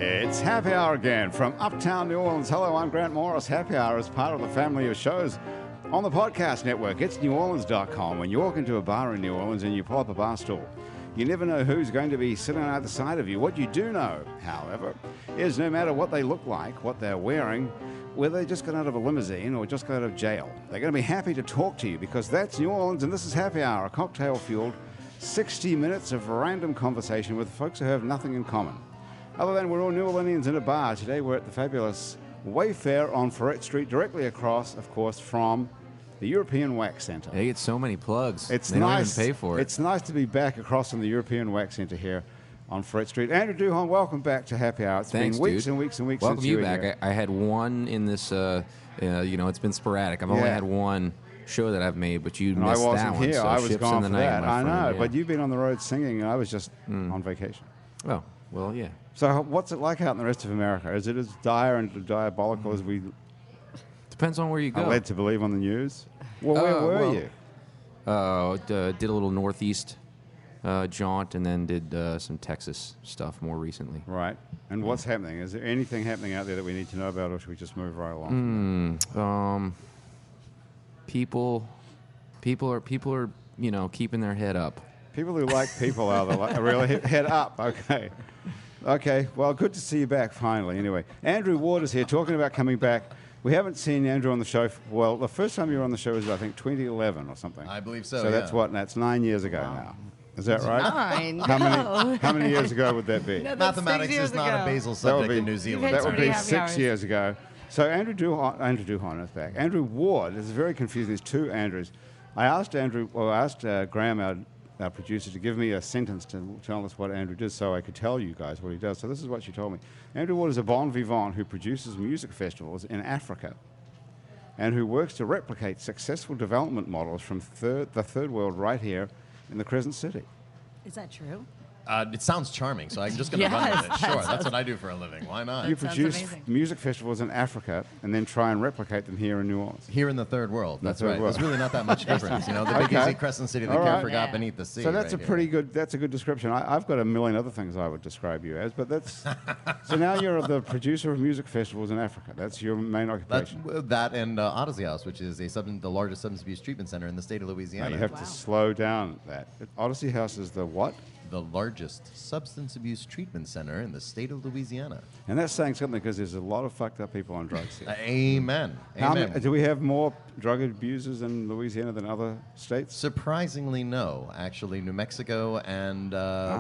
It's Happy Hour again from Uptown New Orleans. Hello, I'm Grant Morris. Happy Hour is part of the family of shows on the podcast network. It's neworleans.com. When you walk into a bar in New Orleans and you pull up a bar stool, you never know who's going to be sitting on either side of you. What you do know, however, is no matter what they look like, what they're wearing, whether they just got out of a limousine or just got out of jail, they're going to be happy to talk to you because that's New Orleans and this is Happy Hour, a cocktail-fueled 60 minutes of random conversation with folks who have nothing in common. Other than we're all New Orleanians in a bar. Today we're at the fabulous Wayfare on Frenchmen Street, directly across, of course, from the European Wax Centre. They get so many plugs. It's they nice. Don't even pay for it. It's nice to be back across from the European Wax Centre here on Frenchmen Street. Andrew Duhon, welcome back to Happy Hour. It's Thanks, been weeks dude. and weeks and weeks welcome since you were back. here. I had one in this, it's been sporadic. I've only had one show that I've made, but you And missed I wasn't that one. here. So I was ships gone in the for night, that. my I friend, know, yeah. but you've been on the road singing, and I was just on vacation. Oh, well, yeah. So what's it like out in the rest of America? Is it as dire and diabolical as we Depends on where you are go. led to believe on the news? Well, where were you? Did a little northeast jaunt, and then did some Texas stuff more recently. Right. And what's happening? Is there anything happening out there that we need to know about, or should we just move right along? People are keeping their head up. People who like people are really head up. Okay. Okay. Well, good to see you back finally. Anyway, Andrew Ward is here talking about coming back. We haven't seen Andrew on the show. Well, the first time you were on the show was, I think, 2011 or something. I believe so. So that's what? That's 9 years ago now. Is that right? 9? How many years ago would that be? No, that's Mathematics 6 years is not ago. a basal subject in New Zealand. That would be Happy 6 hours. years ago. So Andrew Duhon is back. Andrew Ward is very confusing. There's two Andrews. I asked Graham, our producer, to give me a sentence to tell us what Andrew does so I could tell you guys what he does. So this is what she told me. Andrew Ward is a bon vivant who produces music festivals in Africa and who works to replicate successful development models from the third world right here in the Crescent City. Is that true? It sounds charming, so I'm just going to run with it. Yes, Sure, that that's what I do for a living. Why not? You sounds produce amazing. music festivals in Africa and then try and replicate them here in New Orleans. Here in the third world. That's third right. world. There's really not that much difference. The big Okay. easy Crescent City that All care right. forgot Yeah. beneath the sea. So that's right that's a good description. I've got a million other things I would describe you as, but that's so now you're the producer of music festivals in Africa. That's your main occupation. That and Odyssey House, which is the largest substance abuse treatment center in the state of No, Louisiana. you have Wow. to slow down that. Odyssey House is the what? The largest substance abuse treatment center in the state of Louisiana. And that's saying something because there's a lot of fucked up people on drugs here. Amen. Amen. Do we have more drug abusers in Louisiana than other states? Surprisingly, no. Actually, New Mexico and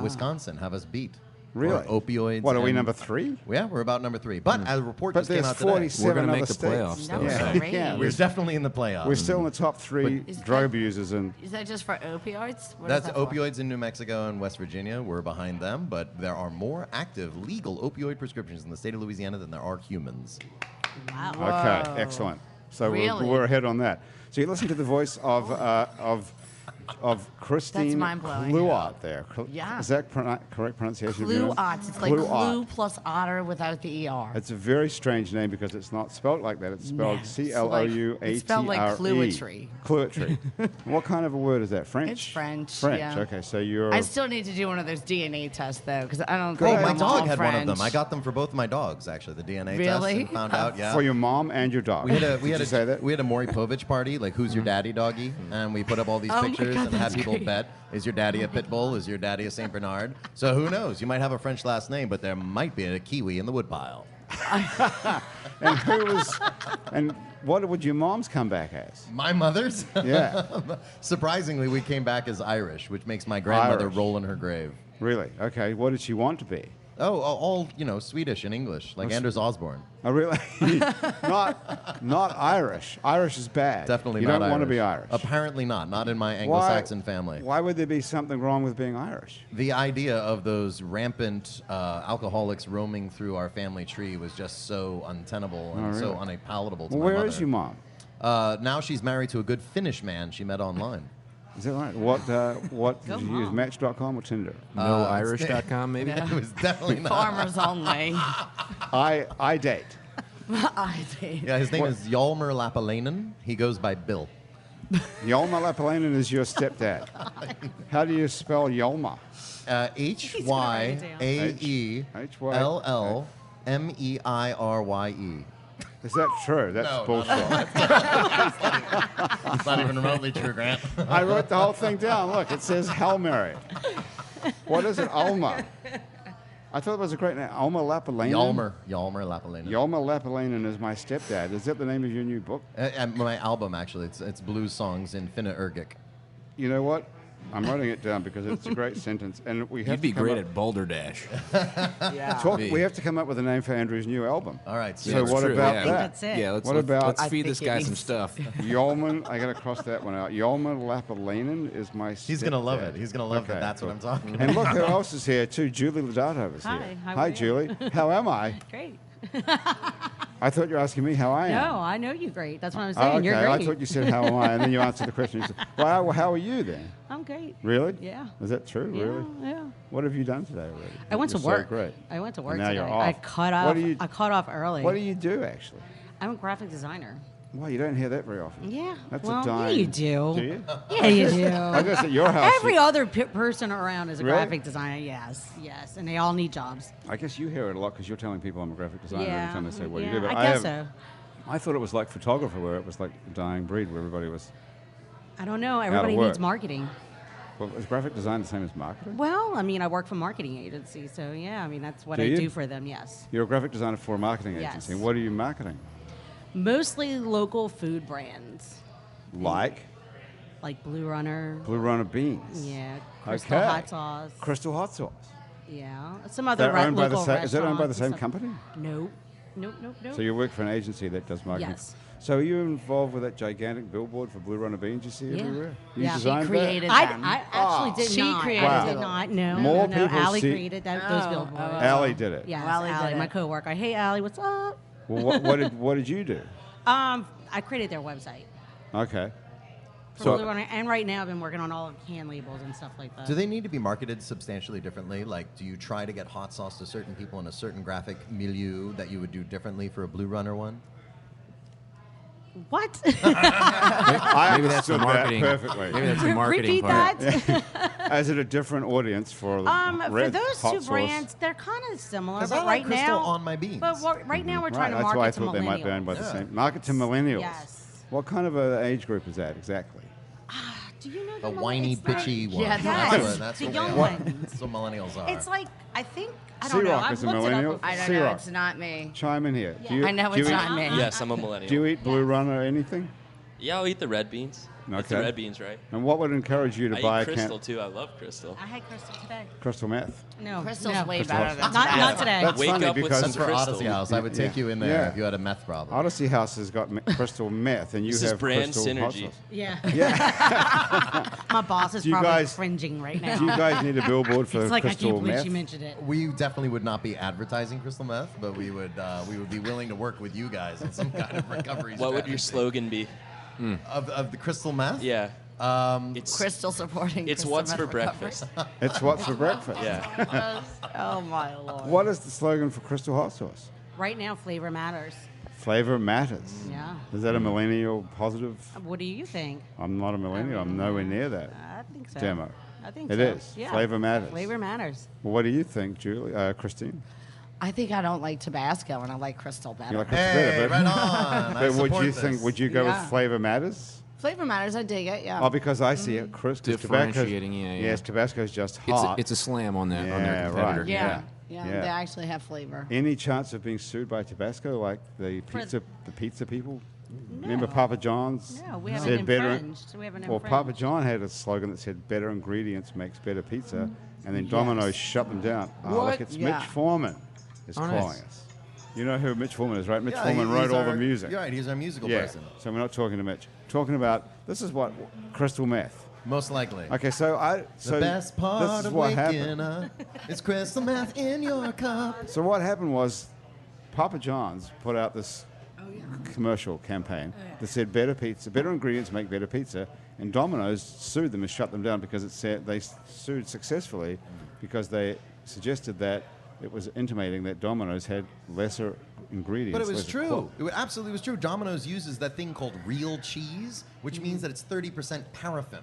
Wisconsin have us beat. Really? Or opioids. What, are we and- number 3? Yeah, we're about number 3. But a report But just came there's out today. 47 We're gonna other make the states. playoffs, No, though, it's so. not Yeah, We're definitely in the playoffs. we're still in the top 3 But is drug that- abusers and Is that just for opioids? What is That's that for? opioids in New Mexico and West Virginia. We're behind them, but there are more active legal opioid prescriptions in the state of Louisiana than there are humans. Wow. Okay, excellent. So Really? we're ahead on that. So you listen to the voice of Christine mind-blowing. Clouatre there. Yeah. Is that correct pronunciation? of your name? Clouatre. It's like Clouatre. clue plus otter without the ER. It's a very strange name because it's not spelled like that. It's spelled No, C-L-O-U-A-T-R-E. it's spelled like Clouatre. Clouatre. What kind of a word is that? French? It's French, French. yeah. Okay, so you're. I still need to do one of those DNA tests, though, because I don't Go think ahead. My I'm dog all had one of them. French. I got them for both of my dogs, actually, the DNA test. Really? And found out, yeah. for your mom and your dog. We had a Did you say that? we had a Maury Povich party, like who's your daddy doggy, and we put up all these Oh my pictures God, and had that's people great. bet: is your daddy a pit bull? Is your daddy a Saint Bernard? So who knows? You might have a French last name, but there might be a kiwi in the woodpile. And who was? And what would your mom's come back as? My mother's? Yeah. Surprisingly, we came back as Irish, which makes my grandmother Irish. roll in her grave. Really? Okay. What did she want to be? Oh, all Swedish and English, like Anders Osborne. Oh, really? not Irish. Irish is bad. Definitely you not don't Irish. want to be Irish. Apparently not in my Anglo-Saxon family. Why would there be something wrong with being Irish? The idea of those rampant alcoholics roaming through our family tree was just so untenable and so really? unpalatable to Well, my where mother. is your mom? Now she's married to a good Finnish man she met online. Is that right? What Go did you use? mom. Match.com or Tinder? NoIrish.com, maybe? It was definitely not. Farmers only. I date. I see. Yeah, his name is Yulman Lapalanian. He goes by Bill. Yulman Lapalanian is your stepdad. How do you spell Yulma? H-Y-A-E-L-L-M-E-I-R-Y-E. Is that true? That's bullshit. It's not even remotely true, Grant. I wrote the whole thing down. Look, it says Hail Mary. What is it? Alma. I thought it was a great name. Alma Lapalanian? Yulman Lapalanian. Yulman Lapalanian is my stepdad. Is that the name of your new book? My album, actually. It's blues songs in Finna-Urgic. You know what? I'm writing it down because it's a great sentence. And we have You'd be to come great up, at Boulder Dash. we have to come up with a name for Andrew's new album. All right. So that's what true, about yeah. I think that? that's it. Yeah, What about- let's I feed think this it guy some needs- stuff. Yulman, I got to cross that one out. Yulman Lapalanian is my He's going to love stepdad. it. He's going to love Okay, that that's cool. what I'm talking about. And look who else is here too. Julie Lodato is Hi, here. how Hi, are you? Julie. How am I? Great. I thought you were asking me how I am. No, I know you great. That's what I'm Oh, saying. okay. You're I great. thought you said how am I, and then you answered the question. You said, well, how are you then? I'm great. Really? Yeah. Is that true? Yeah, Really? yeah. What have you done today already? I went to You're work. So great. I went to And work now today. you're I off. cut What off. do you- I cut off early. What do you do actually? I'm a graphic designer. Well, you don't hear that very often. Yeah. That's well, a dime. yeah, you do. Do you? Yeah, you do. I guess at your house. Every other person around is a Really? graphic designer. Yes, yes, and they all need jobs. I guess you hear it a lot because you're telling people I'm a graphic designer every Yeah. time they say what yeah, you do. But I guess have- so. I thought it was like photographer, where it was like a dying breed, where everybody was. I don't know. Everybody work. needs marketing. Well, is graphic design the same as marketing? Well, I mean, I work for a marketing agency, so yeah, I mean that's what Do I you? do for them. Yes. You're a graphic designer for a marketing Yes. agency. What are you marketing? Mostly local food brands, Like like Blue Runner. Blue Runner beans. Yeah, Crystal Okay. Hot Sauce. Crystal Hot Sauce. Yeah, some other They're owned by the local same. Is that owned by the restaurants same and stuff. company? Nope. Nope, nope, nope. So you work for an agency that does marketing. Yes. So are you involved with that gigantic billboard for Blue Runner beans you see Yeah. everywhere? You Yeah. She designed that? created I them. actually did She not. created I them. did not. No, More no, no. people Allie see- created those Oh, billboards. oh. Allie did it. Yes, Allie did Allie, my it. coworker. Hey, Allie, what's up? Well, what did you do? I created their website Okay. for Blue Runner, and right now I've been working on all the can labels and stuff like that. Do they need to be marketed substantially differently? Like, do you try to get hot sauce to certain people in a certain graphic milieu that you would do differently for a Blue Runner one? What? I Maybe that's the understood that marketing. perfectly. Maybe that's the marketing Repeat part. that. Is it a different audience for the For red those hot two sauce? brands, they're kind of similar. Because But I like right Crystal now, on my beans. But right now we're Right, trying to that's market why I to thought they might be owned by millennials. the Yeah. same. Market to millennials. Yes. What kind of an age group is that exactly? Do you know The the whiny, bitchy one. Yeah, yes, That's the what young we are. ones. That's what millennials are. It's like I think I don't know. C-Rock I've is a looked it millennial. up. I don't C-Rock. know. It's not me. Chime in here. Yeah. I know do it's you not eat, me. Yes, I'm a millennial. Do you eat Blue Runner or anything? Yeah, I'll eat the red beans. It's the Okay. red beans, right? And what would encourage you to I buy eat a crystal too. I love crystal. I had Crystal today. crystal meth? No, Crystal's no. way Crystal better than Not tobacco. today. That's Wake funny up with because some That's for crystal. Odyssey House. I would take you in there Yeah. if you had a meth problem. Odyssey House has got crystal meth, and you This is have brand crystal hot synergy. sauce. Yeah. My boss is Do you probably guys- cringing right now. Do you guys need a billboard for It's like I crystal can't believe meth? she mentioned it. We definitely would not be advertising crystal meth, but we would be willing to work with you guys on some kind of recovery. What would your strategy. slogan be? of the crystal meth? Yeah. It's Crystal supporting. It's Crystal what's meth for recovery. breakfast. It's what's for breakfast. Yeah. Oh my lord. What is the slogan for crystal hot sauce? Right now, flavor matters. Flavor matters. Yeah. Is that a millennial positive? What do you think? I'm not a millennial. I'm nowhere near that I think so. demo. I think It so. is. Yeah. Flavor matters. Flavor matters. Well, what do you think, Julie? Christine? I think I don't like Tabasco and I like Crystal better. You like crystal Hey, better, but, right on. I but would support you this. think? Would you go Yeah. with flavor matters? Flavor matters. I dig it. Yeah. Oh, because I see it, Chris. 'cause Tabasco's- Differentiating, yeah. Yes, Tabasco's just It's hot. it's a slam on that on Yeah, their competitor. right. yeah. yeah. They actually have flavor. Any chance of being sued by Tabasco, like the pizza people? Remember Papa John's? No, we haven't said better. infringed. We haven't Well, infringed. Papa John had a slogan that said "Better ingredients makes better pizza," and then Domino's shut them down. Oh, What? look, it's Yeah. Mitch Foreman is Oh, calling nice. us. You know who Mitch Foreman is, right? Mitch Yeah, Foreman he's wrote all our- the music. You're right. He's our musical Yeah. person. So we're not talking to Mitch. Talking about this is what crystal meth. Most likely. Okay, so The best part this is of what waking happened. up is crystal meth in your cup. So what happened was, Papa John's put out this commercial campaign that said better pizza, better ingredients make better pizza, and Domino's sued them and shut them down because it said they sued successfully because they suggested that it was intimating that Domino's had lesser ingredients. But it was There's a true. quote. It absolutely was true. Domino's uses that thing called real cheese, which means that it's 30% paraffin,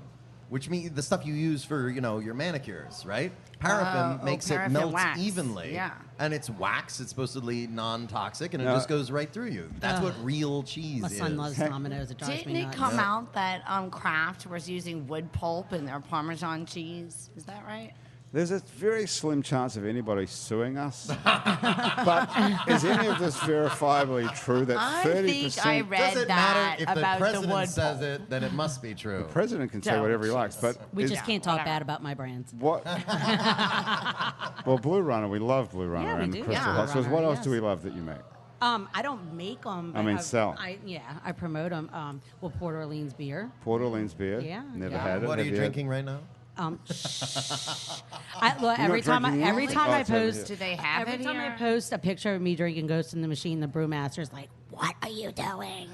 which means the stuff you use for, your manicures, right? Paraffin makes paraffin it melt wax. evenly. Yeah. And it's wax. It's supposedly non-toxic, and it No. just goes right through you. That's what real cheese My is. son loves Domino's. It drives Didn't me it nuts. come out that Kraft was using wood pulp in their Parmesan cheese? Is that right? There's a very slim chance of anybody suing us. But is any of this verifiably true that I 30%? think I read Does it that matter if the about the president wood says pulp. it? Then it must be true. The president can say Don't. whatever he likes, but We is- just can't talk whatever. bad about my brands. what? Well, Blue Runner, we love Blue Runner Yeah, we and do. Crystal Yeah. Hot Sauce. Blue What Runner, else do yes. we love that you make? I don't make them. I mean, sell. I promote them. Port Orleans beer. Port Orleans beer. Yeah, Never yeah. had it. What are Have you had- drinking right now? Look, every time drinking I yours? I Oh, it's over post, Do they have every it time I here? post a picture of me drinking Ghost in the Machine, the brewmaster's like, "What are you doing?"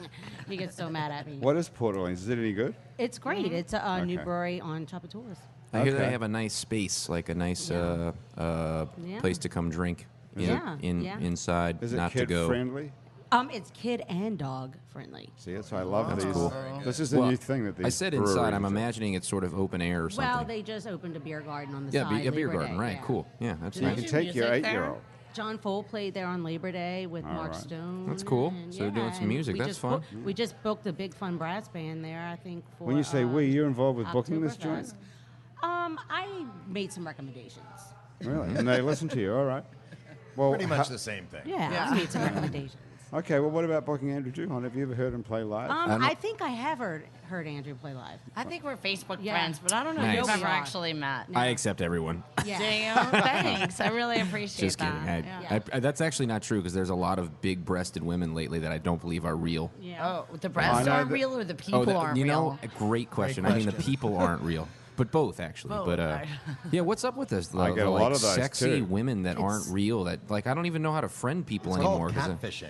He gets so mad at me. What is Port Orleans? Is it any good? It's great. It's a new Okay. brewery on Chapatours. I hear Okay. they have a nice space, like a nice Yeah. place to come drink Yeah, yeah. inside, Is it not to kid go. friendly? It's kid and dog friendly. See, that's why I love That's these. cool. This is the Well, new thing that these I said inside. I'm breweries do. imagining it's sort of open air or something. Well, they just opened a beer garden on the yeah, side. a beer Labor garden, Day, right? yeah. Cool. Yeah, that's Do You they can nice. do take your music there? 8-year-old. John Fole played there on Labor Day with All Mark right. Stone. That's cool. and So they're doing some and music. we That's just fun. We just booked a big fun brass band there. I think for. When you say we, you're involved with booking this joint? Oktoberfest. I made some recommendations. Really? And they listen to you, all right. Well, Pretty much the same thing. Yeah, I made some recommendations. Okay, well, what about booking Andrew Duhon? Have you ever heard him play live? I think I have heard Andrew play live. I think we're Facebook Yeah. friends, but I don't know Nice. if we've We ever are. actually met. I accept everyone. Yeah. Damn, thanks. I really appreciate Just kidding. that. Yeah. That's actually not true because there's a lot of big-breasted women lately that I don't believe are real. Yeah. Oh, the breasts I know aren't that- real or the people that- aren't you real? know, a great question. I mean, the people aren't real, but both actually. Both, But right. yeah, what's up with this? I get a lot of those, sexy too. women that aren't real. That I don't even know how to friend people It's anymore. called 'cause, catfishing.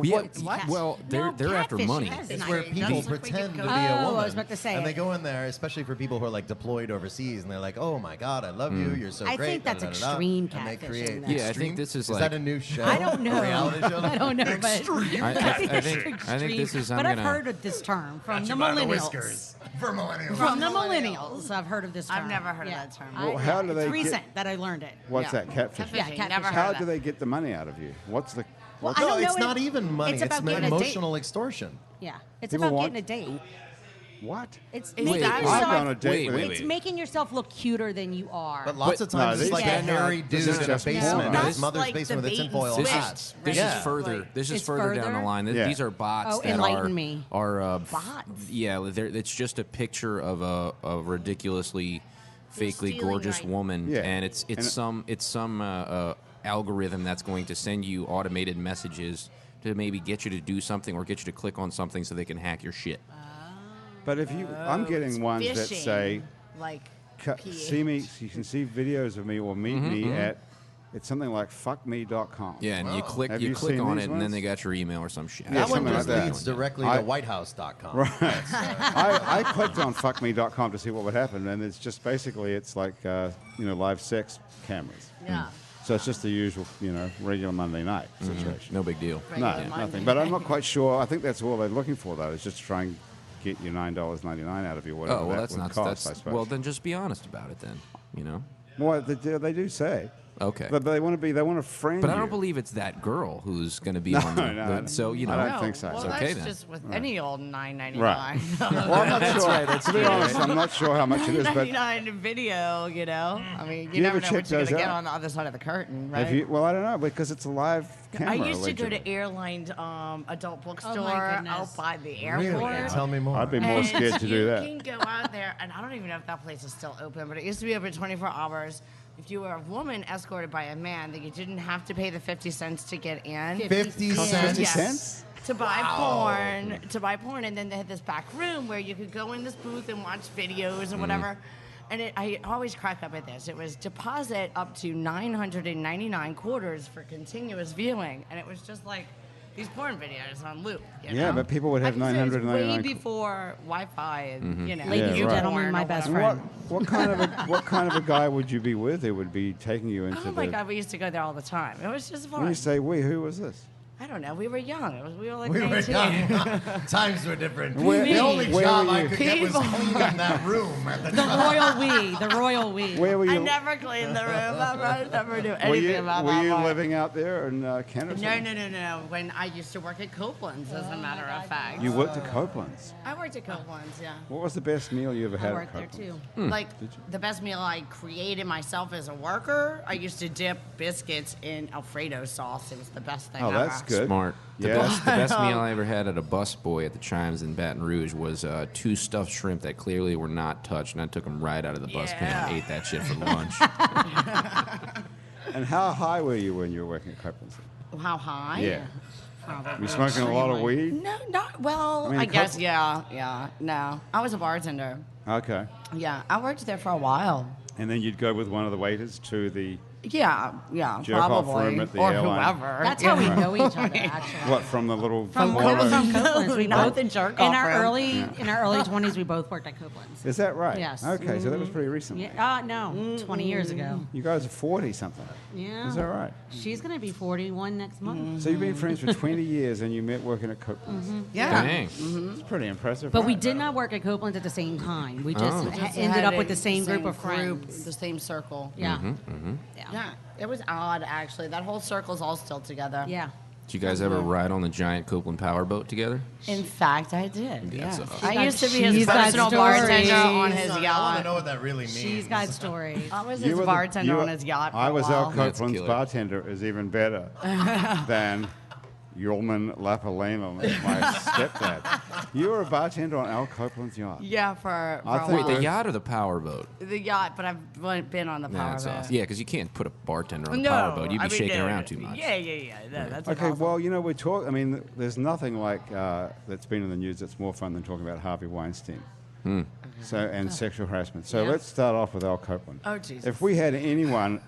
yeah, What? well, they're No, after catfish money. has It's nice. where That's people like where you pretend to go- be a Oh, woman. I was about to say and it. they go in there, especially for people who are like deployed overseas, and they're like, "Oh my God, I love you. You're so I great." think that's da-da-da-da. extreme And they catfishing, create though. Yeah, I think extreme- this is Is like- that a new show? I don't know. A reality show? I don't know, but I think this is. But I'm I've gonna. heard of this term from the You buy the millennials. whiskers for millennials. From the millennials, I've heard of this term. I've never heard of Yeah. that term. Well, how do they It's get- recent that I learned it. What's Yeah. that, catfish? Catfishing. Yeah, catfishing. Never heard How of do that. they get the money out of you? What's the... Well, what's I No, don't know. it's not even money. It's It's about getting a date. emotional extortion. Yeah, it's People about want- getting a date. what? It's Is making that- yourself. I've gone on a date with wait, him. It's making yourself look cuter than you are. But lots But- of times No, it's like these- a hairy this dude is in a just basement, porn. in That's his mother's like the basement with a bait and tinfoil switch. hat. This Yeah. is further. Like- This is It's further down the further? line. Yeah. These are bots Oh, that enlighten me. are Bots? Yeah, it's just a picture of a ridiculously, fakely stealing, gorgeous like- woman, Yeah. and it's some algorithm that's going to send you automated messages to maybe get you to do something or get you to click on something so they can hack your shit. But if you... I'm getting ones that Fishing, say... like See me, you can see videos of me or meet me at, it's something like fuckme.com. Yeah, and you click Have you you click seen on these it, and then ones? they got your email or some shit. Yeah, That one something just like that. leads directly I- to whitehouse.com. Right. I clicked on fuckme.com to see what would happen, and it's just basically, it's like, live sex cameras. Yeah. So it's just the usual, regular Monday night situation. No big deal. No, Regular Monday nothing. But I'm not quite sure. I think that's all they're looking for, though, is just to try and get your $9.99 out of you, whatever Oh well, that that's would not. cost, I That's suppose. well, then just be honest about it. Then Well, they do say. Okay. But they want to friend But I you. don't believe it's that girl who's going to be No, on the. no, so I don't think so. Well, It's okay that's then. just with any old $9.99. Right. Well, I'm not sure. To be honest, I'm not sure how much it is, but $9.99 video, I mean, you You never ever know check what you're going those to get out? on the other side of the curtain, right? I don't know, because it's a live camera. I used to go to allegedly. Airline adult bookstore goodness. out by the Really? airport. Tell me more. I'd be more And scared to do You that. can go out there, and I don't even know if that place is still open, but it used to be open 24 hours. If you were a woman escorted by a man, then you didn't have to pay the 50 cents to get in. 50 Cost cents. 50 Yes. cents? To buy porn, and then they had this back room where you could go in this booth and watch videos and whatever. And I always crack up at this. It was deposit up to 999 quarters for continuous viewing, and it was just like these porn videos on loop. Yeah, know? but people would have I can say it was 999 way before Wi-Fi and Ladies Yeah, and right. gentlemen, my best friend. What kind of a guy would you be with who would be taking you into Oh my the... God, we used to go there all the time. It was just When you fun. say we, who was this? I don't know. We were young. We were like We were 19. young. Times were different. Where- the only where job were I you? could get was cleaning that room at the The time. royal we. The royal we. Where were you? I never cleaned the room. I never knew were anything you, about were that you part. living out there in Canada? No. When I used to work at Copeland's, as a matter of fact. You worked at Copeland's. I worked at Copeland's, yeah. What was the best meal you ever had I at worked there Copeland's? too. Like the best meal I created myself as a worker, I used to dip biscuits in Alfredo sauce. It was the best thing Oh, ever. that's good. Smart. The, Yeah. best, the best meal I ever had at a busboy at the Chimes in Baton Rouge was 2 stuffed shrimp that clearly were not touched, and I took them right out of the bus pan and Yeah. ate that shit for lunch. And how high were you when you were working at Copeland's? How high? Yeah. Probably Were you smoking a lot of extremely- weed? No, not well. I mean, I guess Copeland- yeah. No, I was a bartender. Okay. Yeah, I worked there for a while. And then you'd go with one of the waiters to the Yeah, Jerk off probably, room at the or airline. whoever. That's yeah. how we know each other, actually. what from the little From corner? Copeland's. We Not both the jerk in off our room. early 20s. We both worked at Copeland's. Is that right? Yes. Okay, so that was pretty recent. Yeah, no, 20 years ago. You guys are 40 something. Yeah. Is that right? She's gonna be 41 next month. So you've been friends for 20 years and you met working at Copeland's. Yeah. Dang. It's pretty impressive. But we right? did not work at Copeland's at the same time. We just Just ended had up with a- the same group of friends. the same circle. Yeah. Mm-hmm. Yeah, it was odd actually. That whole circle's all still together. Yeah. Did you guys ever ride on the giant Copeland powerboat together? In fact, I did. That's Yes. awesome. I used to be his She's got personal stories. bartender on his I want to yacht. know what that really means. She's got stories. I was You his were the- bartender you on were- his yacht. For I a was while. Al That's Copeland's killer. bartender is even better than Yulman Lapalanian, my stepdad. You were a bartender on Al Copeland's yacht. Yeah, for I a think while. Wait, the There's- yacht or the powerboat? The yacht, but I've been on the power That's boat. awesome. Yeah, because you can't put a bartender on the No, powerboat. You'd be I mean, shaking no, around too much. Yeah. No, that's Okay, awesome. well, you know, we talk. I mean, there's nothing like that's been in the news that's more fun than talking about Harvey Weinstein. So and sexual harassment. So Yeah. let's start off with Al Copeland. Oh, Jesus. If we had anyone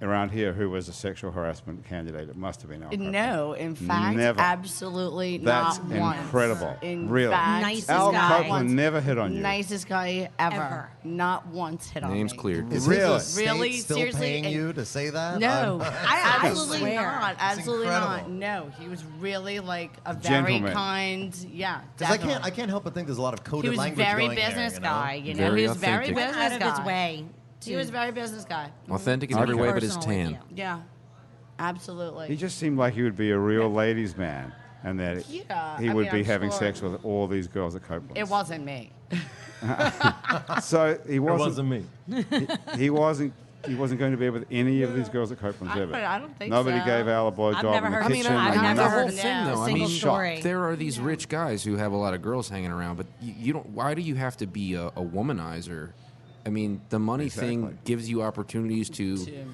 around here who was a sexual harassment candidate, it must have been Al Copeland. No, in fact, Never. absolutely That's not once. incredible. In Really. fact, Nicest Al guy. Copeland never hit on you. nicest guy ever. Ever. Not once hit on Name's me. cleared. Is Really? his estate Really? still Seriously? paying And- you to say that? No, I absolutely swear. not. Absolutely not. incredible. No, he was really like a very Gentleman. kind. Yeah, Because definitely. I can't help but think there's a lot of coded He was language very going there, business you know? guy. You know, Very he was very authentic. business Out of guy. its way. He was very business guy. Authentic in every way but his Personal with tan. you. Yeah, absolutely. He just seemed like he would be a real ladies' man, and that Yeah, he I would mean, be I'm having sure. sex with all these girls at Copeland's. It wasn't me. So he wasn't. me. He wasn't. He wasn't going to be with any of these girls at Copeland's ever. I don't think Nobody so. gave Al a blowjob I've never in the heard- I mean, kitchen. I've like never the nothing. whole heard thing, though. I single mean, story. there are these rich guys who have a lot of girls hanging around, but you don't. Why do you have to be a womanizer? I mean, the money Exactly. thing gives you opportunities to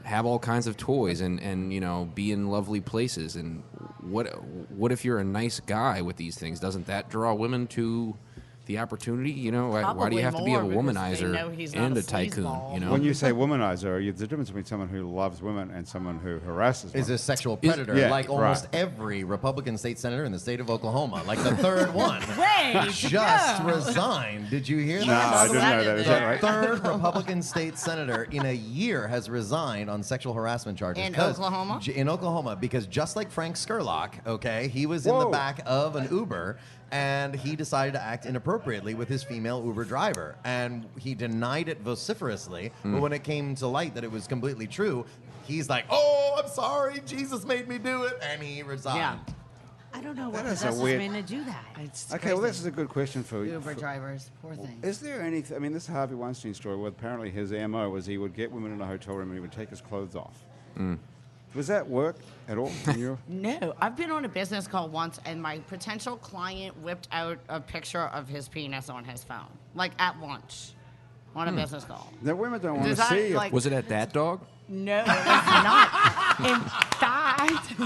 have all kinds of toys and you know be in lovely places. And what if you're a nice guy with these things? Doesn't that draw women to the opportunity? You know, why do Probably you have to be a more because they know womanizer he's not and a a tycoon? sleazeball. You know, When you say womanizer, there's a difference between someone who loves women and someone who harasses Is women. a sexual predator, yeah, like almost right. every Republican state senator in the state of Oklahoma, like the third one. Wait, Just resigned. Did you hear No, that? I didn't know that. Is that right? Third Republican state senator in a year has resigned on sexual harassment charges. In 'Cause- Oklahoma? In Oklahoma, because just like Frank Skurlock, okay, he was in the Whoa. back of an Uber and he decided to act inappropriately with his female Uber driver. And he denied it vociferously, but when it came to light that it was completely true, he's like, oh, I'm sorry, Jesus made me do it, and he resigned. Yeah. I don't know what That is a possesses weird- men to do that. It's Okay, well, crazy. this is a good question for you. Uber drivers, poor thing. Is there anything? I mean, this Harvey Weinstein story, well, apparently his MO was he would get women in a hotel room and he would take his clothes off. Does that work at all? in your- No, I've been on a business call once, and my potential client whipped out a picture of his penis on his phone, like at lunch, on a business call. That women don't want to Does that, see. like- was it at that dog? No, it was not. In fact,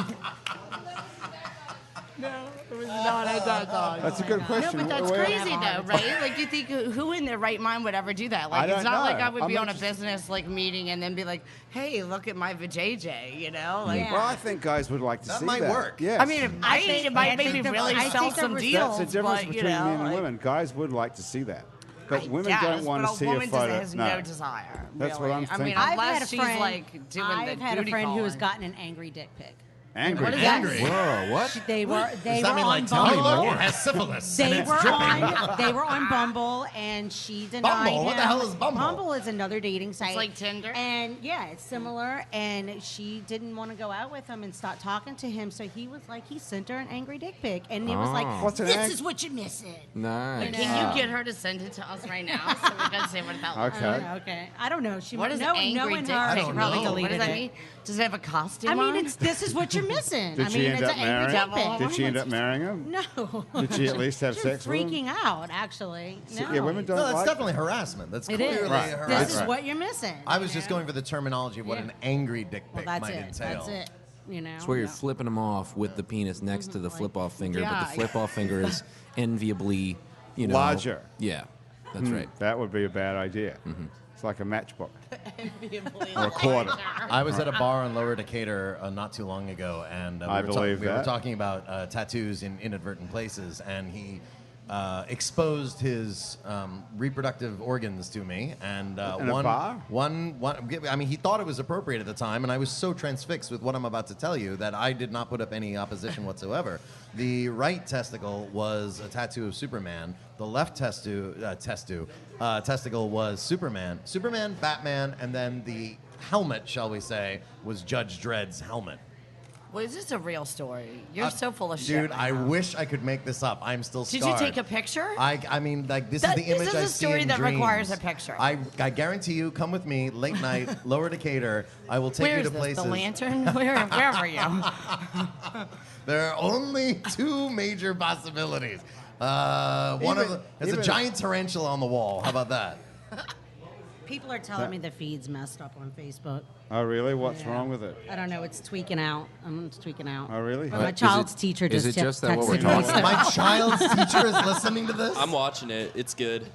no, it was not at that dog. That's a good No, question. but that's Where- crazy though, right? Like you think who in their right mind would ever do that? Like I it's don't not like know. I would I'm be not on a just- business like meeting and then be like, "Hey, look at my vajayjay," you know? Like Yeah. Well, I think guys would like to That see might that. work. Yes. I mean, it might, think- it might I make think me the- really I sell think the some res- deals. that's the difference but, you between know, men and like- women. Guys would like to see that, but I women guess, don't want but to see woman a photo. has no desire. That's what really. I'm I mean, thinking. I've unless had a she's friend. like doing I've the had a booty friend who has calling. gotten an angry dick pic. Angry. What is that? Angry. Whoa, what? They were Does that on mean like, tell me Bumble. more? It has syphilis. They and it's were dripping. they were on Bumble, and she denied Bumble? him. What the hell is Bumble? Bumble is another dating site. It's like Tinder? And yeah, it's similar. And she didn't want to go out with him and start talking to him, so he was like, he sent her an angry dick pic, and it was like, What's an this is what you're missing. Nice. Can you get her to send it to us right now so we can see what it felt like? Okay. Okay, I don't know. She What is no, angry knowing dick her, pic? she probably know. deleted What does that it. mean? Does it have a costume I mean, on? it's this is what you're missing. Did I she mean, end it's up an angry marrying? dick pic. Did she end up marrying him? No. Did she at least have She sex was with him? freaking out, actually. No. Yeah, women don't No, that's like definitely harassment. That's It clearly is. Right. harassment. This That's is right. what you're missing. I was just going for the terminology of what Yeah. an angry dick Well, pic that's might it. entail. That's it. You know. It's where you're Yeah. flipping them off with the penis next to the flip-off finger, Yeah. but the flip-off finger is enviably, Larger. Yeah, that's right. That would be a bad idea. It's like a matchbook. or a quarter. I was at a bar in Lower Decatur not too long ago, and I believe we were that. talking about tattoos in inadvertent places, and he exposed his reproductive organs to me, and In a bar? I mean, he thought it was appropriate at the time, and I was so transfixed with what I'm about to tell you that I did not put up any opposition whatsoever. The right testicle was a tattoo of Superman. The left testicle was Superman, Batman, and then the helmet, shall we say, was Judge Dredd's helmet. Well, is this a real story? You're so full of shit. Dude, right I now. wish I could make this up. I'm still Did scarred. you take a picture? I mean, like, this That- is the image this is I a see story in that dreams. requires a picture. I guarantee you, come with me, late night, Lower Decatur. I will take Where you is to this? places. The lantern? Where were you? There are only two major possibilities. One of them is a even- giant tarantula on the wall. How about that? People are telling me the feed's messed up on Facebook. Oh, really? What's Yeah. wrong with it? I don't know. It's tweaking out. It's tweaking out. Oh, really? But my Is child's it- teacher is just it just that what we're texted me, talking so- My child's teacher is listening to this. I'm watching it. It's good.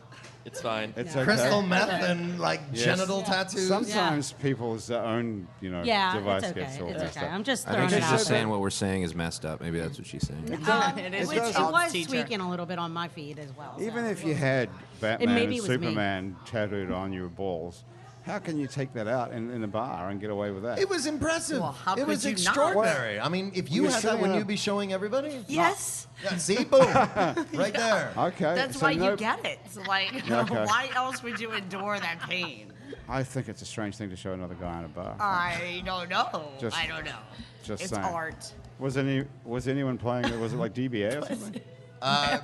It's fine. It's Yeah. okay. Crystal meth and like Yes. genital tattoos. Sometimes people's own, Yeah, device it's okay. gets all It's messed okay. up. I'm just I throwing think it she's out just there. saying what we're saying is messed up. Maybe that's what she's saying. It is Which a it child's was teacher. tweaking a little bit on my feed as well. so. Even if you had Batman maybe and it was me. Superman tattooed on your balls, how can you take that out in a bar and get away with that? It was impressive. Well, how it could was you not? extraordinary. I mean, if you You're had that, showing wouldn't a- you be showing everybody? Yes. Yeah, see, boom, right there. Okay. That's so why no- you get it. So, like, Okay. why else would you endure that pain? I think it's a strange thing to show another guy in a bar. I don't know. Just- I don't know. just it's saying. art. Was anyone playing it? Was it like DBA or something?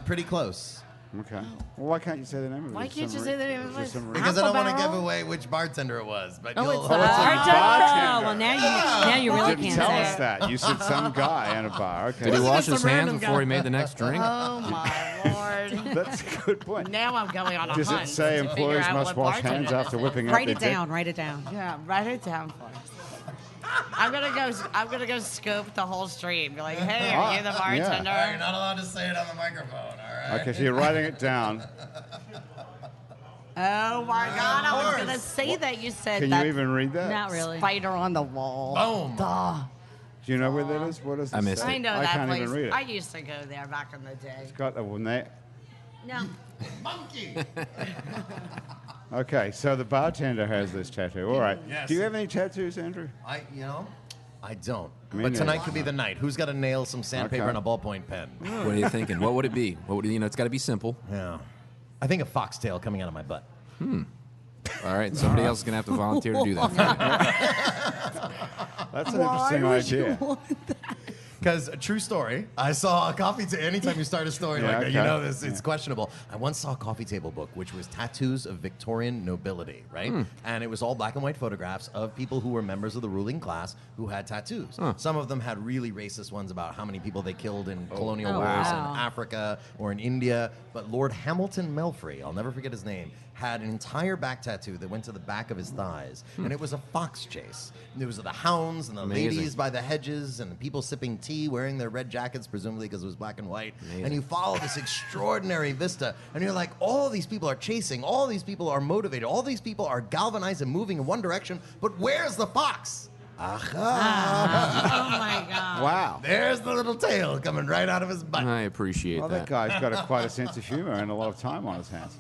Pretty close. Okay. Well, why can't you say the name of it? Why Is can't some you say the name of is there it? some Because I don't want to Barroom? give away which bartender it was, but Oh, you'll. it's a bartender. Well, now you You really didn't can't tell say us it. that. You said some guy in a bar. Okay. Did he wash just his a hands random before guy. he made the next drink? Oh my lord! That's a good point. Now I'm going on a Does it hunt say to figure employees out must what wash bartender hands this after is. whipping out Write their it dick? down. Write it down. Yeah, write it down for us. I'm gonna go scope the whole stream. Be like, hey, are you the Ah, yeah. bartender? You're not allowed to say it on the microphone, all right? Okay, so you're writing it down. Oh my god! I was course. gonna say that. You said Can that. you even read that? Not really. Spider on the wall. Boom. Duh. Do you know where that is? What does it I missed say? it. I know I that can't place. even read it. I used to go there back in the day. It's got a name. No. Monkey. Okay, so the bartender has this tattoo. All right. Yes. Do you have any tattoos, Andrew? I don't. Me But tonight neither. could be the night. Who's got to nail some sandpaper Okay. and a ballpoint pen? What are you thinking? What would it be? What would it's got to be simple. Yeah. I think a foxtail coming out of my butt. All right, somebody else is gonna have to volunteer to do that. For you. That's an interesting idea. Because a true story, I saw a coffee table. Anytime you start a story Yeah, like that, okay. you know this, it's questionable. I once saw a coffee table book, which was tattoos of Victorian nobility, right? And it was all black and white photographs of people who were members of the ruling class who had tattoos. Some of them had really racist ones about how many people they killed in colonial Oh, wars wow. in Africa or in India. But Lord Hamilton Melfrey, I'll never forget his name, had an entire back tattoo that went to the back of his thighs. And it was a fox chase. There was the hounds and the Amazing. ladies by the hedges and the people sipping tea wearing their red jackets, presumably because it was black and white. Amazing. And you follow this extraordinary vista. And you're like, all these people are chasing. All these people are motivated. All these people are galvanized and moving in one direction. But where's the fox? Aha. Oh my God. Wow. There's the little tail coming right out of his butt. I appreciate Well, that that. guy's got quite a sense of humor and a lot of time on his hands.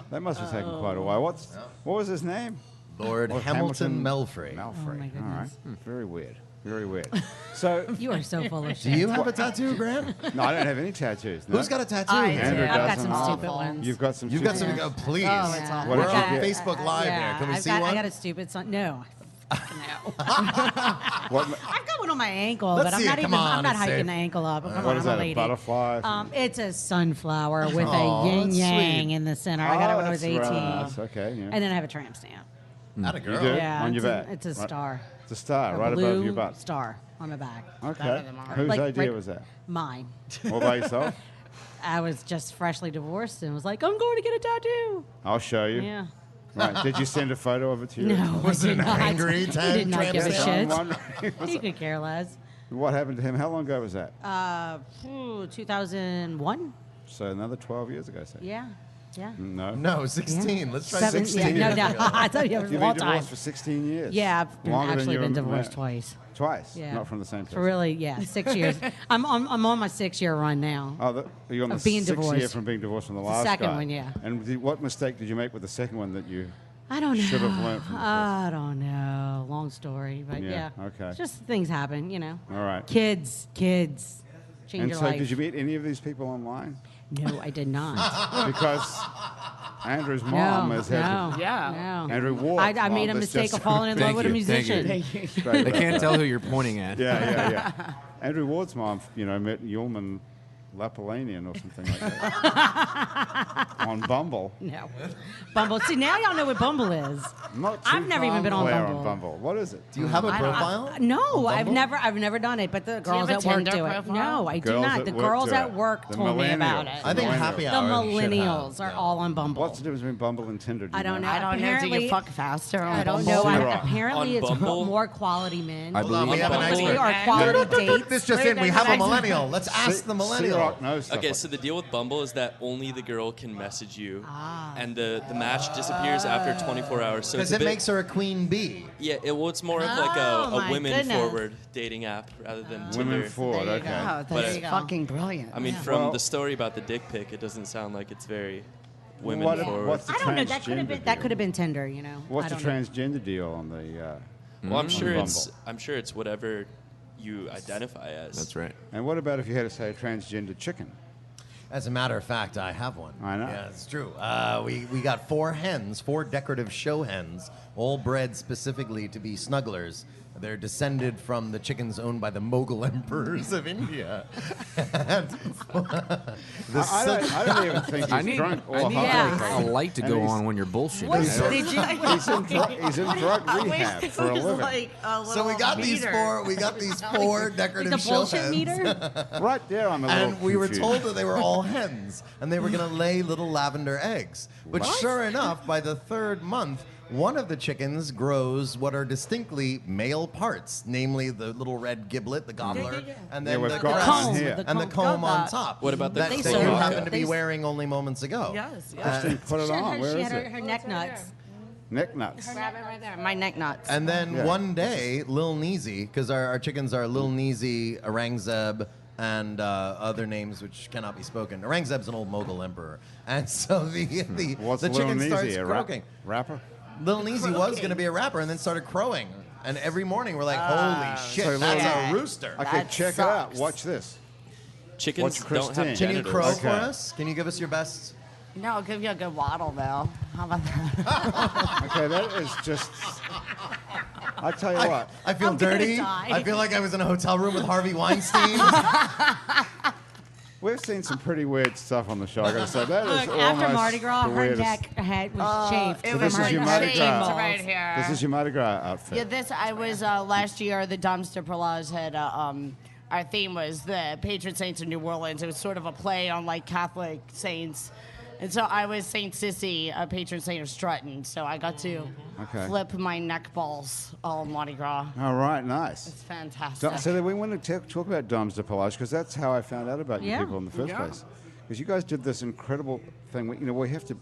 That must have taken quite a while. What was his name? Lord Lord Hamilton Melfrey. Melfrey. Oh, my All right. goodness. Very weird. Very weird. So, You are so full of Do shit. you have a tattoo, Grant? no, I don't have any tattoos. No. Who's got a tattoo? I here? Andrew do. does I've got some and stupid all. ones. You've got some. You've got stupid- some. Please. Oh, it's awful. What We're did on you get? Facebook Live here. Can we see one? I got a stupid son. No. No. What, I've got one on my ankle, Let's but I'm see not it. even. Come on, I'm not it's hiking safe. the ankle up. Come what on, is I'm that? a A lady. butterfly? It's a sunflower with Aw, a yin that's yang sweet. in the center. I got it when I was that's 18, rather nice. Okay, yeah. and then I have a tramp stamp. Not a You girl. do? Yeah, On your it's back? it's a Right. star. It's a star A right blue above your butt. star on my back. Okay. Better than mine. Whose Like, idea right- was that? Mine. What about yourself? I was just freshly divorced and was like, I'm going to get a tattoo. I'll show you. Yeah. Right. Did you send a photo of it to your No, Was I it did an not. angry He did not tramp give a stamp? shit. I'm wondering, He could care less. what happened to him? How long ago was that? 2001. So another 12 years ago, say. Yeah. Yeah. No. No, 16. Let's try 7, 16. Yeah, no, I thought you it was a You've long been time. divorced for 16 years. Yeah, I've Longer than actually you been were divorced married. twice. Twice. Yeah. Not from the same person. For really, yeah, 6 years. I'm on my 6-year run now. Oh, you're on the Of being sixth year divorced. from being divorced from the The last second guy. one, yeah. And what mistake did you make with the second one that you I don't know. should have learned from the first? I don't know. Long story, but Yeah, yeah. okay. It's just things happen, you know. All right. Kids. Change And your so life. did you meet any of these people online? No, I did not. Because Andrew's mom no, has had no, to... Yeah. no. Andrew Ward. I made a mistake of falling in love with a musician. Straight They back can't up. tell who you're pointing at. Yeah. Andrew Ward's mom, met Yulman Lapalanian or something like that on Bumble. No. Bumble. See, now y'all know what Bumble is. Not I've too never even been on clear Bumble. What is it? Do you have a profile? No, on I've Bumble? never done it, but the girls have at a work Tinder do it. profile? No, I do Girls not. at The work girls do at it. work The told me about millennials. it. I think Millennials. happy The hour should have, millennials are yeah. all on Bumble. What's the difference between Bumble and Tinder? Do you I don't know. I don't know. Do Apparently- you fuck faster on I don't Bumble? know. You're right. Apparently, On it's Bumble? more quality men. I Hold on, believe we have an Bumble. expert. Or quality dates. This just in, we have a millennial. Let's ask the millennial. Sea-Rock knows stuff Okay, like so the deal with Bumble is that only the girl can message you, and the match disappears after 24 hours. So Because it's a it bit, makes her a queen bee. yeah, it's more of like Oh, a my women-forward dating app rather than Tinder. Women forward, There you okay. Oh, But- that's fucking brilliant. I mean, Well- from the story about the dick pic, it doesn't sound like it's very women-forward. What's the I don't know. That could have transgender been. That deal? could have been Tinder. You know. What's I the don't know. transgender deal on the... Well, I'm sure on it's Bumble? whatever you identify as. That's right. And what about if you had to say a transgender chicken? As a matter of fact, I have one. I know. Yeah, it's true. We got 4 hens, 4 decorative show hens, all bred specifically to be snugglers. They're descended from the chickens owned by the Mughal emperors of India. And I don't even think he's drunk or high. Yeah. a light to And go he's- on when you're bullshitting. What's- I don't- Did you? He's in drug rehab for a living. so we got these 4. We got these 4 decorative The show bullshit hens. meter. Right there, I'm a little And we were confused. told that they were all hens, and they were going to lay little lavender eggs. But sure enough, by the 3rd month, one of the chickens grows what are distinctly male parts, namely the little red giblet, the gobbler, and then Yeah, we've the got crest, one here. and the comb on top. What about the that, They that you serve- happened to be they- wearing only moments ago? Yes. Christine, put it on. Where she is had it? her neck nuts. Neck nuts. Grab it right there. My neck nuts. And then Yeah. one day, Lil Neezy, because our chickens are Lil Neezy, Aurangzeb, and other names which cannot be spoken. Aurangzeb's an old Mughal emperor, and so the What's the Lil chicken Neezy, starts a croaking. rapper? Lil Neezy was going to be a rapper, and then started crowing. And every morning we're like, "Holy shit, so that's Lil- a rooster!" Okay, That check it out. sucks. Watch this. Chickens Watch don't have Christine. Can you genitals. crow Okay. for us? Can you give us your best? No, I'll give you a good waddle though. How about that? Okay, that is just... I tell you what. I feel I'm gonna dirty. die. I feel like I was in a hotel room with Harvey Weinstein. We've seen some pretty weird stuff on the show. I gotta say that is Look, after almost Mardi Gras, the her weirdest. neck was shaved. It So was this is your Mardi shaped Gras. right here. This is your Mardi Gras outfit. Yeah, this I was last year. The Dames de Perlage had our theme was the patron saints of New Orleans. It was sort of a play on like Catholic saints, and so I was Saint Sissy, a patron saint of Strutton. So I got to Okay. flip my neck balls all Mardi Gras. All right, nice. It's fantastic. So then we want to talk about Dames de Perlage because that's how I found out about you Yeah. people in the first Yeah. place. Because you guys did this incredible thing. We have to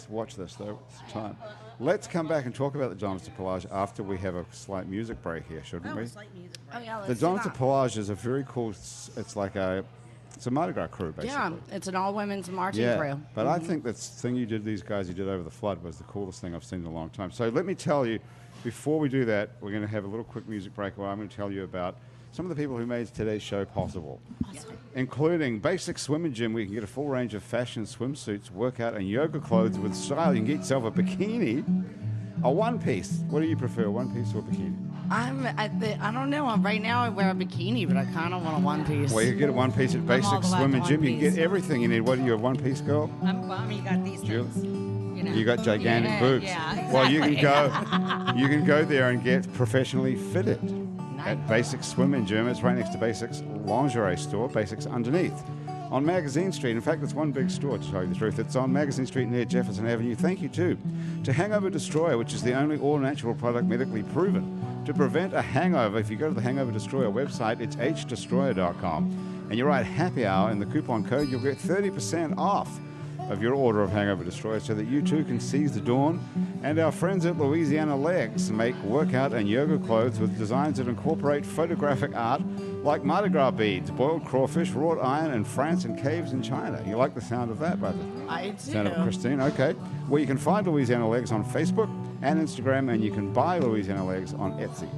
watch this though. It's time. Let's come back and talk about the Dames de Perlage after we have a slight music break here, shouldn't we? Oh yeah, The let's do Dames de that. Perlage is a very cool. It's like it's a Mardi Gras crew basically. Yeah, it's an all-women's marching Yeah, crew. but I think that thing you did, these guys you did over the flood, was the coolest thing I've seen in a long time. So let me tell you, before we do that, we're going to have a little quick music break where I'm going to tell you about some of the people who made today's show possible, including Basic Swim and Gym, where you can get a full range of fashion swimsuits, workout, and yoga clothes with style. You can get yourself a bikini, a one-piece. What do you prefer, one-piece or bikini? I don't know. Right now I wear a bikini, but I kind of want a one piece. Well, you get a one-piece at all Basic the way Swim to and Gym. You can one-piece. get everything you need. What are you, a one-piece girl? You got these Jill? things. You know. You got gigantic Yeah, boobs. yeah, Well, you exactly. can go there and get professionally fitted Nice. at Basic Swim and Gym. It's right next to Basics lingerie store. Basics underneath on Magazine Street. In fact, it's one big store, to tell you the truth. It's on Magazine Street near Jefferson Avenue. Thank you too to Hangover Destroyer, which is the only all-natural product medically proven to prevent a hangover. If you go to the Hangover Destroyer website, it's hdestroyer.com, and you write happy hour in the coupon code, you'll get 30% off of your order of Hangover Destroyer so that you too can seize the dawn. And our friends at Louisiana Legs make workout and yoga clothes with designs that incorporate photographic art like Mardi Gras beads, boiled crawfish, wrought iron in France, and caves in China. You like the sound of that, brother? I do. Sound of Christine? Okay. Well, you can find Louisiana Legs on Facebook and Instagram, and you can buy Louisiana Legs on Etsy.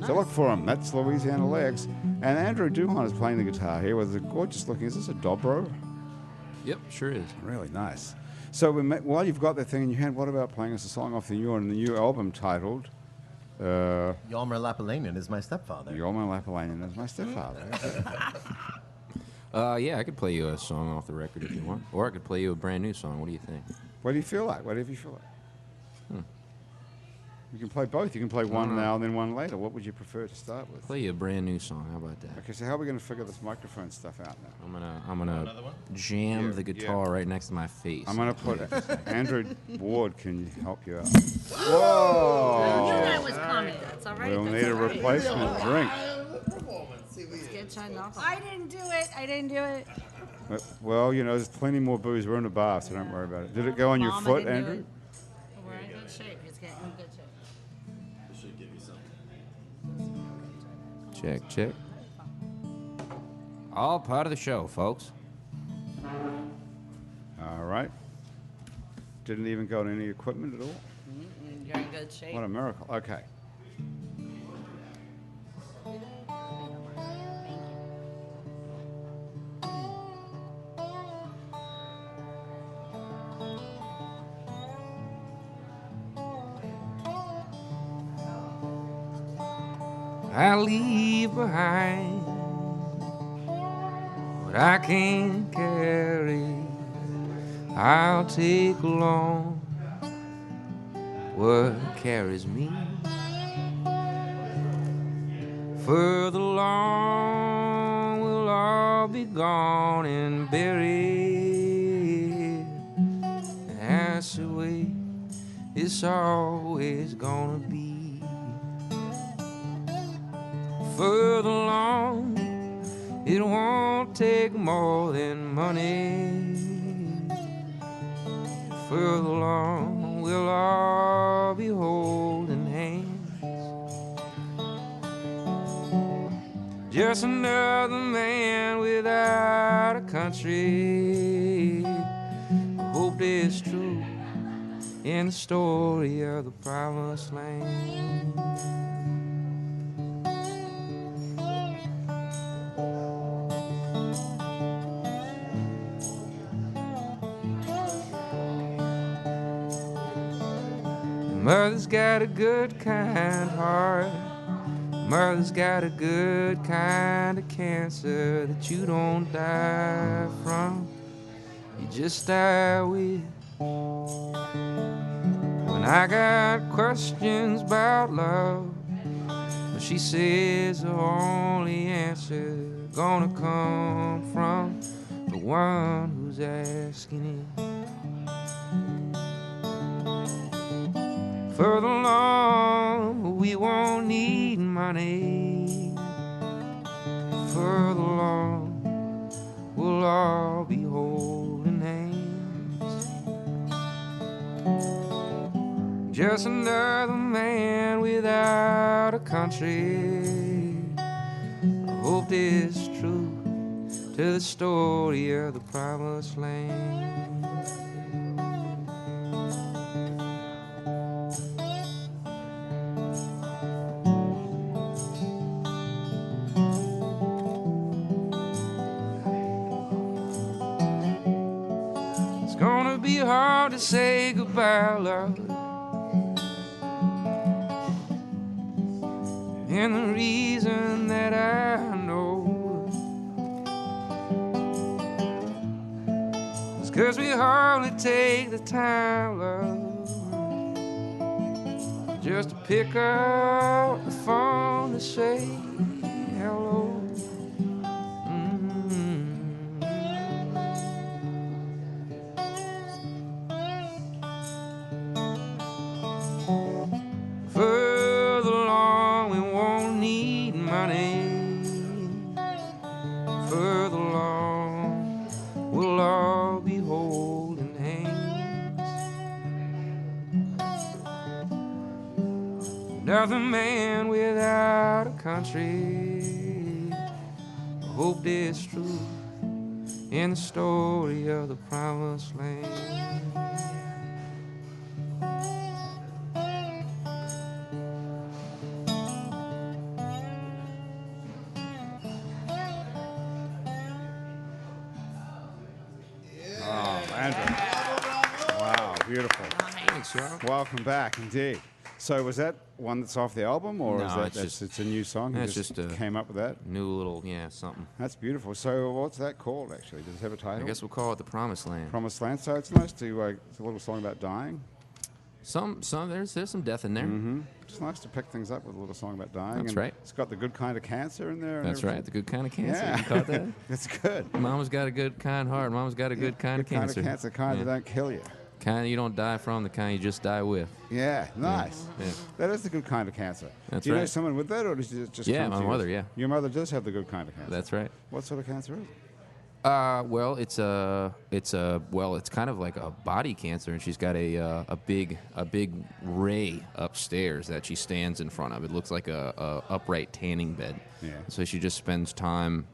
So look for them. That's Louisiana Legs. And Andrew Duhon is playing the guitar here with a gorgeous looking, is this a dobro? Yep, sure is. Really nice. So while you've got that thing in your hand, what about playing us a song off the new album titled Yulman Lapalanian is my stepfather. Yulman Lapalanian is my stepfather. Yeah, I could play you a song off the record if you want. Or I could play you a brand new song. What do you think? What do you feel like? Whatever you feel like. You can play both. You can play one now and then one later. What would you prefer to start with? Play you a brand new song. How about that? Okay, so how are we going to figure this microphone stuff out now? I'm gonna jam the guitar right next to my face. I'm going to put Andrew Ward can help you out. I knew Whoa! that was coming. That's all right. We'll That's need a all right. replacement drink. Let's get China off. I didn't do it. Well, you know, there's plenty more booze. We're in a bar, so don't worry about it. Did it go on your Mama foot, didn't do Andrew? it. We're in good shape. He's getting in good shape. Check. All part of the show, folks. All right. Didn't even go to any equipment at all? You're in good shape. What a miracle. Okay. I leave behind what I can't carry. I'll take along what carries me. Further along, we'll all be gone and buried. That's the way it's always gonna be. Further along, it won't take more than money. Further along, we'll all be holding hands. Just another man without a country. I hope it's true in the story of the promised land. Mother's got a good, kind heart. Mother's got a good kind of cancer that you don't die from. You just die with. When I got questions about love, she says the only answer gonna come from the one who's asking it. Further along, we won't need money. Further along, we'll all be holding hands. Just another man without a country. I hope this is true to the story of the promised land. be hard to say goodbye, love. And the reason that I know is 'cause we hardly take the time, love, just to pick up the phone to say hello. Further along, we won't need money. Further along, we'll all be holding hands. Another man without a country. I hope there's truth in the story of the promised land. Beautiful. Thanks, y'all. Welcome back, indeed. So was that one that's off the album, or No, is that it's just- it's a new song? You That's just a- came up with that. New little, something. That's beautiful. So what's that called, actually? Does it have a title? I guess we'll call it the Promised Land. Promised Land. So it's nice to. It's a little song about dying. Some there's some death in there. Mm-hmm. It's nice to pick things up with a little song about dying. That's and right. It's got the good kind of cancer in there. and That's right, everything. the good kind of cancer. Yeah. You caught that? That's good. Mama's got a good kind heart. Mama's got a good kind of Kind cancer. of cancer, kind Yeah. that don't kill you. Kind you don't die from, the kind you just die with. Yeah, nice. Yeah. That is the good kind of cancer. That's Do you know right. someone with that, or does it just Yeah, come my to you? mother, yeah. Your mother does have the good kind of cancer. That's right. What sort of cancer is it? Well, it's kind of like a body cancer, and she's got a big ray upstairs that she stands in front of. It looks like a upright tanning bed. Yeah. So she just spends time,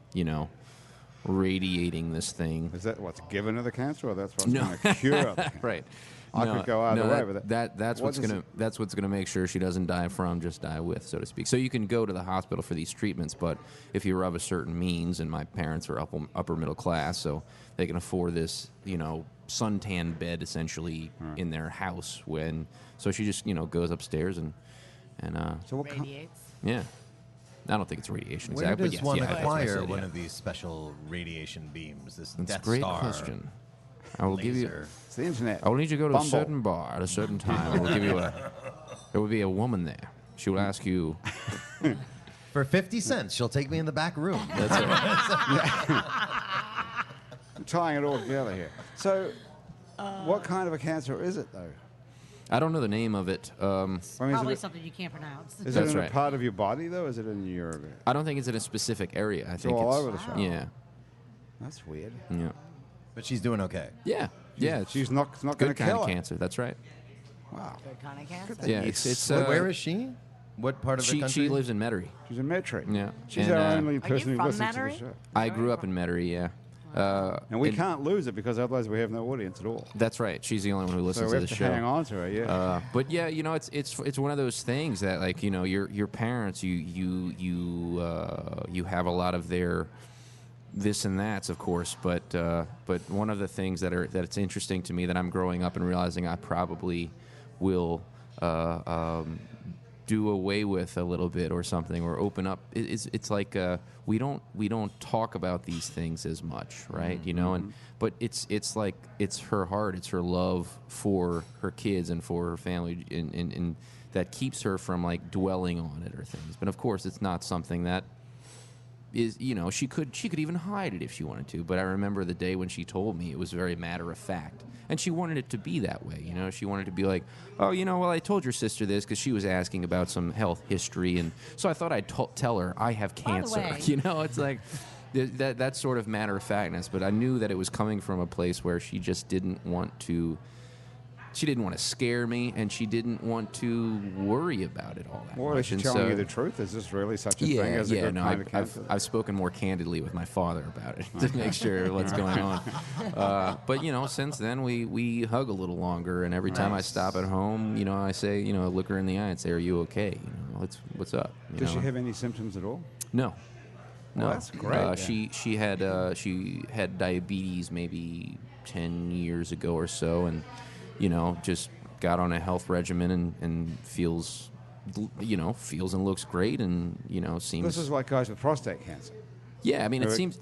radiating this thing. Is that what's given her the cancer, or that's what's No. going to cure the cancer? Right. I could go either way with it. That's What what's does gonna make sure she doesn't die from, just die with, so to speak. So you can go to the hospital for these treatments, but if you're of a certain means, and my parents are upper middle class, so they can afford this, suntan bed essentially in their house. So she just goes upstairs and So what kind? Radiates. yeah. I don't think it's radiation Where exactly. does but one yes, yeah, that's what I acquire said, one yeah. of these special radiation beams? This That's a Death great Star question. I will give you. laser. It's the internet. I will need you to go to Bumble. a certain bar at a certain time. I will give you there will be a woman there. She will ask you. For 50 cents, she'll take me in the back room. That's right. I'm tying it all together here. So, what kind of a cancer is it, though? I don't know the name of it. I mean, Probably is something you can't pronounce. it That's in right. a part of your body, though? Is it in your? I don't think it's in a specific area. I think all it's over the shop. Yeah, That's weird. yeah, But she's doing okay. yeah, yeah. It's She's not going to good kind kill of her. cancer. That's right. Wow. Good kind of cancer. Yeah, it's Where is she? What part of the she country? lives in Metairie. She's a Metairie. Yeah. She's And, our only Are you person who from listens to the Metairie? show. I grew up in Metairie. Yeah. And we and- can't lose it because otherwise we have no audience at all. That's right. She's the only one who So listens we to have the to show. hang on to her, yeah. But yeah, it's one of those things that your parents you have a lot of their this and that's, of course, but one of the things that's interesting to me that I'm growing up and realizing I probably will do away with a little bit or something, or open up. It's like we don't talk about these things as much, right? But it's like it's her heart, it's her love for her kids and for her family, and that keeps her from like dwelling on it or things. But of course, it's not something that is, she could even hide it if she wanted to. But I remember the day when she told me, it was very matter of fact. And she wanted it to be that way, She wanted to be like, oh, well, I told your sister this because she was asking about some health history. And so I thought I'd tell her I have cancer. way. It's like that sort of matter of factness. But I knew that it was coming from a place where she just didn't want to. She didn't want to scare me, and she didn't want to worry about it all that Or is much. she And telling so- you the truth? Is this really such a thing as a good kind of cancer? I've spoken more candidly with my father about it to make sure what's going on. But since then we hug a little longer, and every time I stop at home, I say, look her in the eye and say, "Are you okay? What's up?" Does she have any symptoms at all? No, No, that's great. She had diabetes maybe 10 years ago or so, and just got on a health regimen and feels and looks great, and seems. This is like guys with prostate cancer. Yeah, I mean, it seems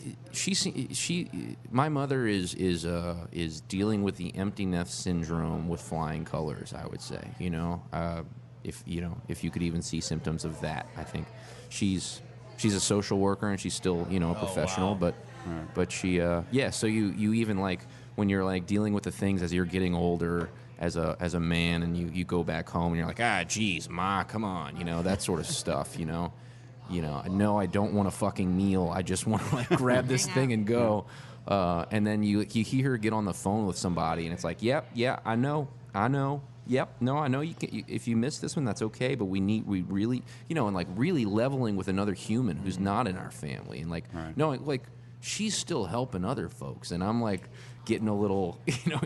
my mother is dealing with the empty nest syndrome with flying colors. I would say, if you could even see symptoms of that, I think she's a social worker and she's still a professional, wow. but she So you even like when you're like dealing with the things as you're getting older as a man, and you go back home and you're like, geez, Ma, come on, that sort of stuff, No, I don't want a fucking meal. I just want to like grab this thing and go. And then you hear her get on the phone with somebody, and it's like, yep, yeah, I know. Yep, no, I know. If you miss this one, that's okay. But we really, and like really leveling with another human who's not in our family, and like, no, like she's still helping other folks, and I'm like getting a little,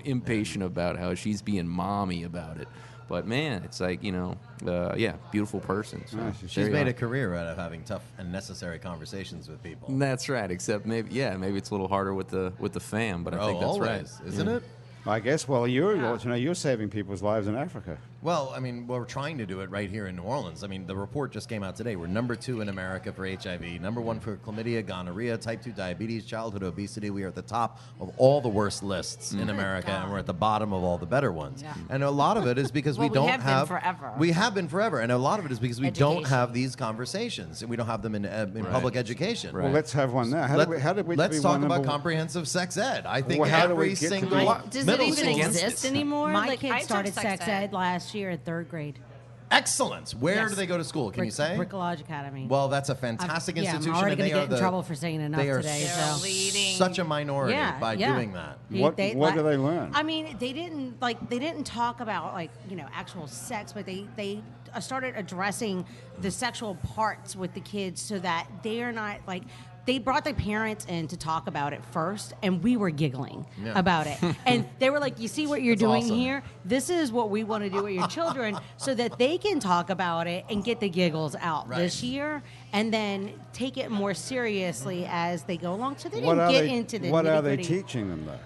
impatient about how she's being mommy about it. But man, it's like beautiful person. So she's made a career out of having tough and necessary conversations with people. That's right. Except maybe it's a little harder with the fam. But I think that's always, right, isn't it? I guess. Well, you're saving people's lives in Africa. Well, I mean, we're trying to do it right here in New Orleans. I mean, the report just came out today. We're number 2 in America for HIV, number 1 for chlamydia, gonorrhea, type 2 diabetes, childhood obesity. We are at the top of all the worst lists in America, and we're at the bottom of all the better ones. Yeah. And a lot of it is because we don't have. We have been forever, and a lot of it is because we don't have these conversations, and we don't have them in public education. Right. Well, let's have one now. How did we? Let's talk about comprehensive sex ed. I think every single does it even exist anymore? My kids started sex ed last year in 3rd grade. Excellent. Where do they go to school? Can you say? Bricklage Academy. Well, that's a fantastic institution. I'm already going to get in trouble for saying enough today. So such a minority by doing that. What do they learn? I mean, they didn't talk about actual sex, but they started addressing the sexual parts with the kids so that they are not like. They brought their parents in to talk about it first, and we were giggling about it. And they were like, you see what you're doing here? This is what we want to do with your children so that they can talk about it and get the giggles out this year and then take it more seriously as they go along. So they didn't get into the What are they nitty-gritty. teaching them, though?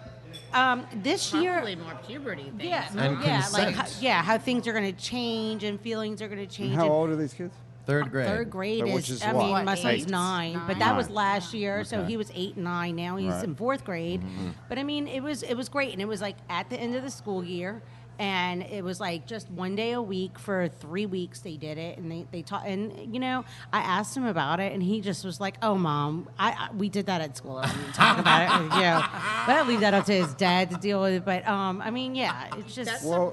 This Probably year, more puberty things. Yeah, how things are going to change and feelings are going to change. And how old are these kids? 3rd grade. 3rd grade Which is is what? my son's 8? 9, but that was last year, so Okay. he was 8 and 9. Now he's in 4th grade. But I mean, it was great, and it was like at the end of the school year, and it was like just 1 day a week for 3 weeks. They did it, and they taught. And I asked him about it, and he just was like, "Oh, Mom, we did that at school. I didn't talk about it, but I leave that up to his dad to deal with it." But I mean, yeah, it's just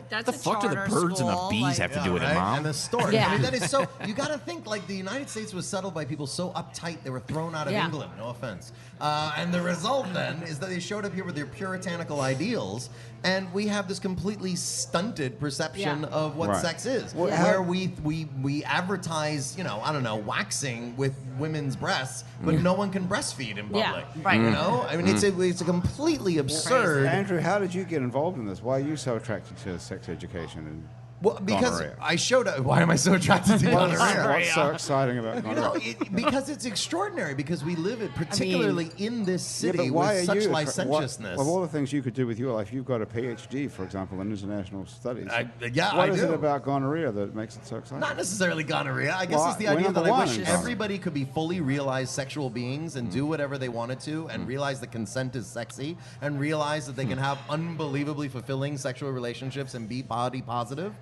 That's the fuck do the birds and the bees have to do with it, Mom? And the story. Yeah. I mean, that is so. You got to think like the United States was settled by people so uptight they were thrown out of England. No offense. And the result then is that they showed up here with their puritanical ideals, and we have this completely stunted perception of what sex is, where we advertise, waxing with women's breasts, but no one can breastfeed in public. Yeah, right. I mean, it's a completely absurd. Andrew, how did you get involved in this? Why are you so attracted to sex education and Well, because gonorrhea? I showed up. Why am I so attracted to gonorrhea? What's so exciting about gonorrhea? Because it's extraordinary. Because we live it, particularly in this city, why with are such you licentiousness. Of all the things you could do with your life, you've got a PhD, for example, in international studies. I What is do. it about gonorrhea that makes it so exciting? Not necessarily gonorrhea. I guess Well, it's the we're idea number that I one wish in gonorrhea. everybody could be fully realized sexual beings and do whatever they wanted to, and realize that consent is sexy, and realize that they can have unbelievably fulfilling sexual relationships and be body positive.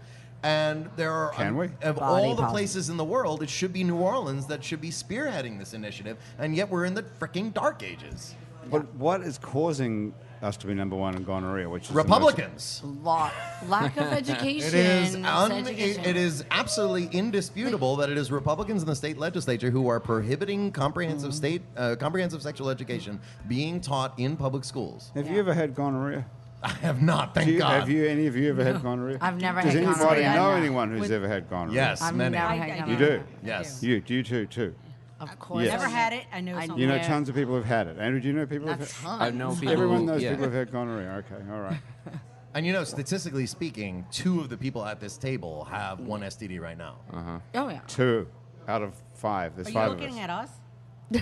And there are, Can we? of Body all the positive. places in the world, it should be New Orleans that should be spearheading this initiative, and yet we're in the freaking dark ages. But what is causing us to be number one in gonorrhea? Which is Republicans. Lack of education. It is absolutely indisputable that it is Republicans in the state legislature who are prohibiting comprehensive comprehensive sexual education being taught in public schools. Have you ever had gonorrhea? I have not, thank God. Have any of you ever had gonorrhea? I've never Does had anybody gonorrhea, know no. anyone who's ever had gonorrhea? Yes, I've many. never I- had I gonorrhea. You do? Yes. You too. Of course. Yes. Never had it. I know I- someone. You know Yeah. tons of people who've had it. Andrew, do you know people A who've had ton. I know people. Everyone knows yeah. people who've had gonorrhea. Okay, all right. And statistically speaking, 2 of the people at this table have one STD right now. Oh yeah. 2 out of 5. There's Are 5 you of looking us. at us? Girl,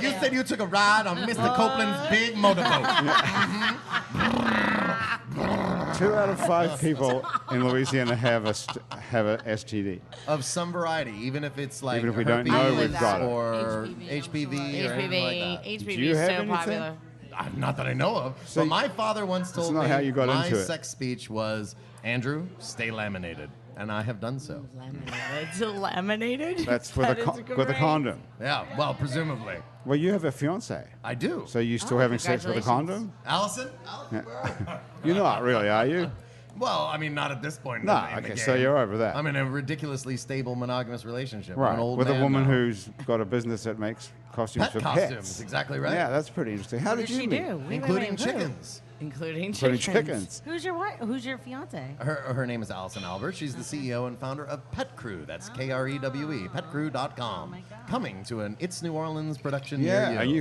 you said you took a ride on Mr. Copeland's big motorboat. 2 out of 5 people in Louisiana have a STD. Of some variety, even if it's like Even if we don't know herpes we've got it. or HPV, HPV or anything like that. Do HPV you is have so anything? popular. Not that I know of. So but my father once told not me how you got my into it. sex speech was, Andrew, stay laminated. And I have done so. Laminated? That's with a great. condom. Yeah, well, presumably. Well, you have a fiance. I do. So you still having sex with a condom? Allison? You're not really, are you? Well, I mean, not at this point. No, in the okay, game. so you're over that. I'm in a ridiculously stable monogamous relationship. I'm Right, an old with a man woman now. who's got a business that makes costumes Pet for costumes, pets. exactly right. Yeah, that's pretty interesting. How What did does you she meet? do? Including Who? chickens. Including Including chickens. chickens. Who's your fiance? Her name is Alison Albert. She's the CEO and founder of Pet Krewe. That's KREWE, petkrewe.com. Oh, my God. Coming to an It's New Orleans production Yeah, near and you.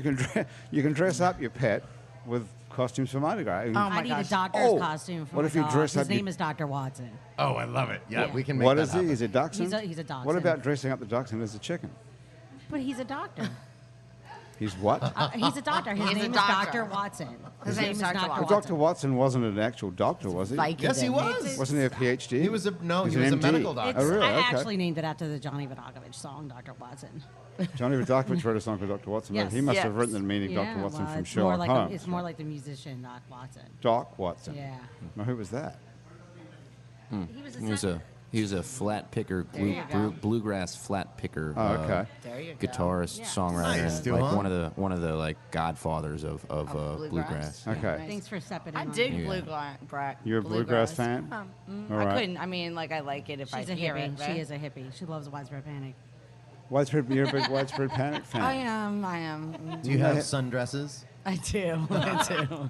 you can dress up your pet with costumes for Mardi Gras. Oh, my I need gosh. a doctor's Oh, costume for what my if you dog. dress His up your- name is Dr. Watson. Oh, I love it. Yeah, Yeah. we can make What that is he? happen. Is it dachshund? He's a dachshund. What about dressing up the dachshund as a chicken? But he's a doctor. He's what? He's a doctor. His He's a name is doctor. Dr. Watson. His name is Dr. Well, Watson. Dr. Watson wasn't an actual doctor, was he? Yes, he was. Wasn't he a PhD? He was a He's he was a MD. medical doctor. Oh, really? I Okay. actually named it after the Johnny Vodakovich song, Dr. Watson. Johnny Vodakovich wrote a song for Dr. Watson. Yes. He must Yes. have written the meaning Yeah, Dr. Watson well, from it's more Sherlock like Holmes. it's more like the musician Doc Watson. Doc Watson. Yeah. Now, who was that? He was a flat picker, you go. bluegrass flat picker. Oh, okay. There you go. Guitarist, Yeah. songwriter, Nice, and Duhon. like one of the like godfathers of bluegrass. bluegrass. Okay. Thanks for stepping in. I on dig that. bluegrass. You're a bluegrass fan? All I right. couldn't. I mean, like, I like it if I She's a hear hippie. it. Right? She is a hippie. She loves Widespread Panic. You're a big Widespread Panic fan. I am. Do you have sundresses? I do. I do.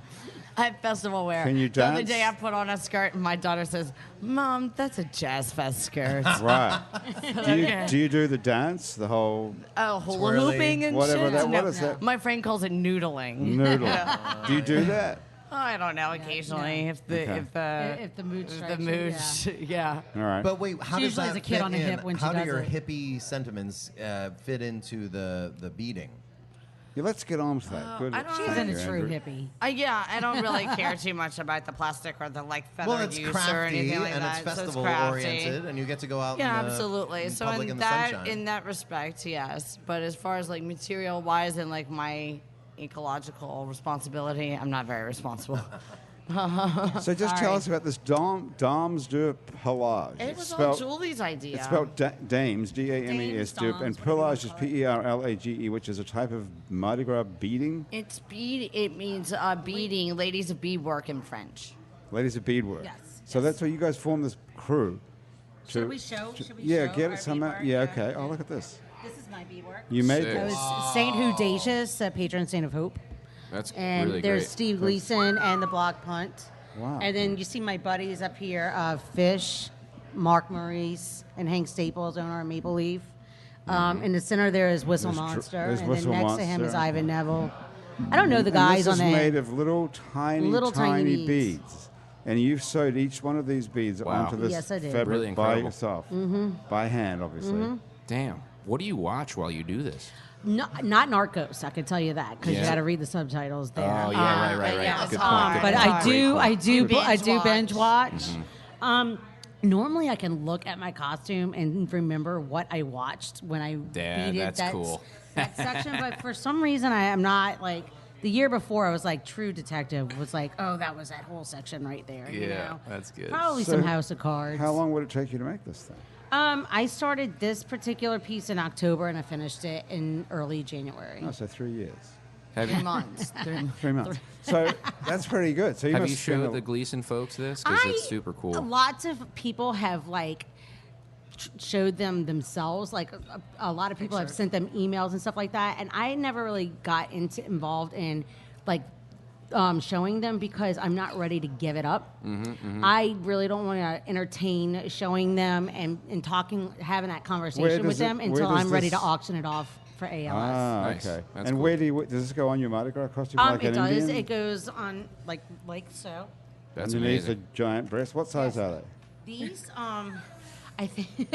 I have festival wear. Can you The other dance? day I put on a skirt and my daughter says, "Mom, that's a jazz fest skirt." Right. Okay. Do you do the dance? The whole Oh, hula Twirly. hooping and Whatever shit. that- No. what is that? My friend calls it noodling. noodle? Do you do that? I don't know. Occasionally, if the Okay. If the mood if strikes the you, mood, yeah. yeah. All right. But wait, how She does usually that has a kid fit on the in? hip when she How do does your it. hippie sentiments fit into the beading? Yeah, let's get on with that. Good. I don't- She's Thank in you, a true Andrew. hippie. Yeah, I don't really care too much about the plastic or the feather Well, it's use or crafty anything like and that. it's festival so it's crafty. oriented, and you get to go out. Yeah, in the, absolutely. in So public in in the that sunshine. respect, yes. But as far as like material wise and like my ecological responsibility, I'm not very responsible. So just tell us about this Dames de Perlage. It It's was all spelled- Julie's idea. It's spelled Dames, D-A-M-E-S, Dames, de, and Dames, Perlage is whatever. P-E-R-L-A-G-E, which is a type of Mardi Gras beading. It's bead. It means beading, ladies of beadwork in French. Ladies of beadwork. Yes, So yes. that's why you guys formed this crew. Should we show? Yeah, show get our it somehow. beadwork? Yeah, okay. Oh, look at this. This is my beadwork. You made Sick. It this. was Saint Hudatius, patron saint of hope. That's And really there's great. Steve Gleason and the block punt. Wow. And then you see my buddies up here, Fish, Mark Maurice, and Hank Staples, owner of Maple Leaf. In the center there is Whistle There's Monster, there's and Whistle then next to him is Monster. Ivan Neville. I don't know the And guys this on is the made of little tiny tiny beads. And you've sewed each one of these beads Wow. onto this Yes, I did. fabric Really by incredible. yourself. By hand, obviously. Damn. What do you watch while you do this? not Narcos, I can tell you that, because you Yeah. got to read the subtitles there. Oh yeah, right. yeah, Good it's point. hard. Good But point. I Great do, call. I do, Binge I do binge watch. Mm-hmm. Normally, I can look at my costume and remember what I watched when I Yeah, beaded that's that, cool. that section. But for some reason, I am not like the year before. I was like True Detective was like, oh, that was that whole section right there. you Yeah, know? that's good. Probably So some House of Cards. How long would it take you to make this thing? I started this particular piece in October and I finished it in early January. Oh, so 3 years. Have 3 you, months. 3 months. So that's pretty good. So you have must you spend showed a- the Gleason folks this? Because it's super cool. Lots of people have like showed them themselves. Like a lot of people have sent them emails and stuff like that. And I never really got involved in like showing them because I'm not ready to give it up. I really don't want to entertain showing them and talking, having that conversation with does them it- where until does I'm ready to this- auction it off for ALS. Ah, Nice. okay. That's And cool. where does this go on your Mardi Gras costume like It an does. Indian? It goes on like so. That's Underneath amazing. a giant breast. What size are they? These, I think.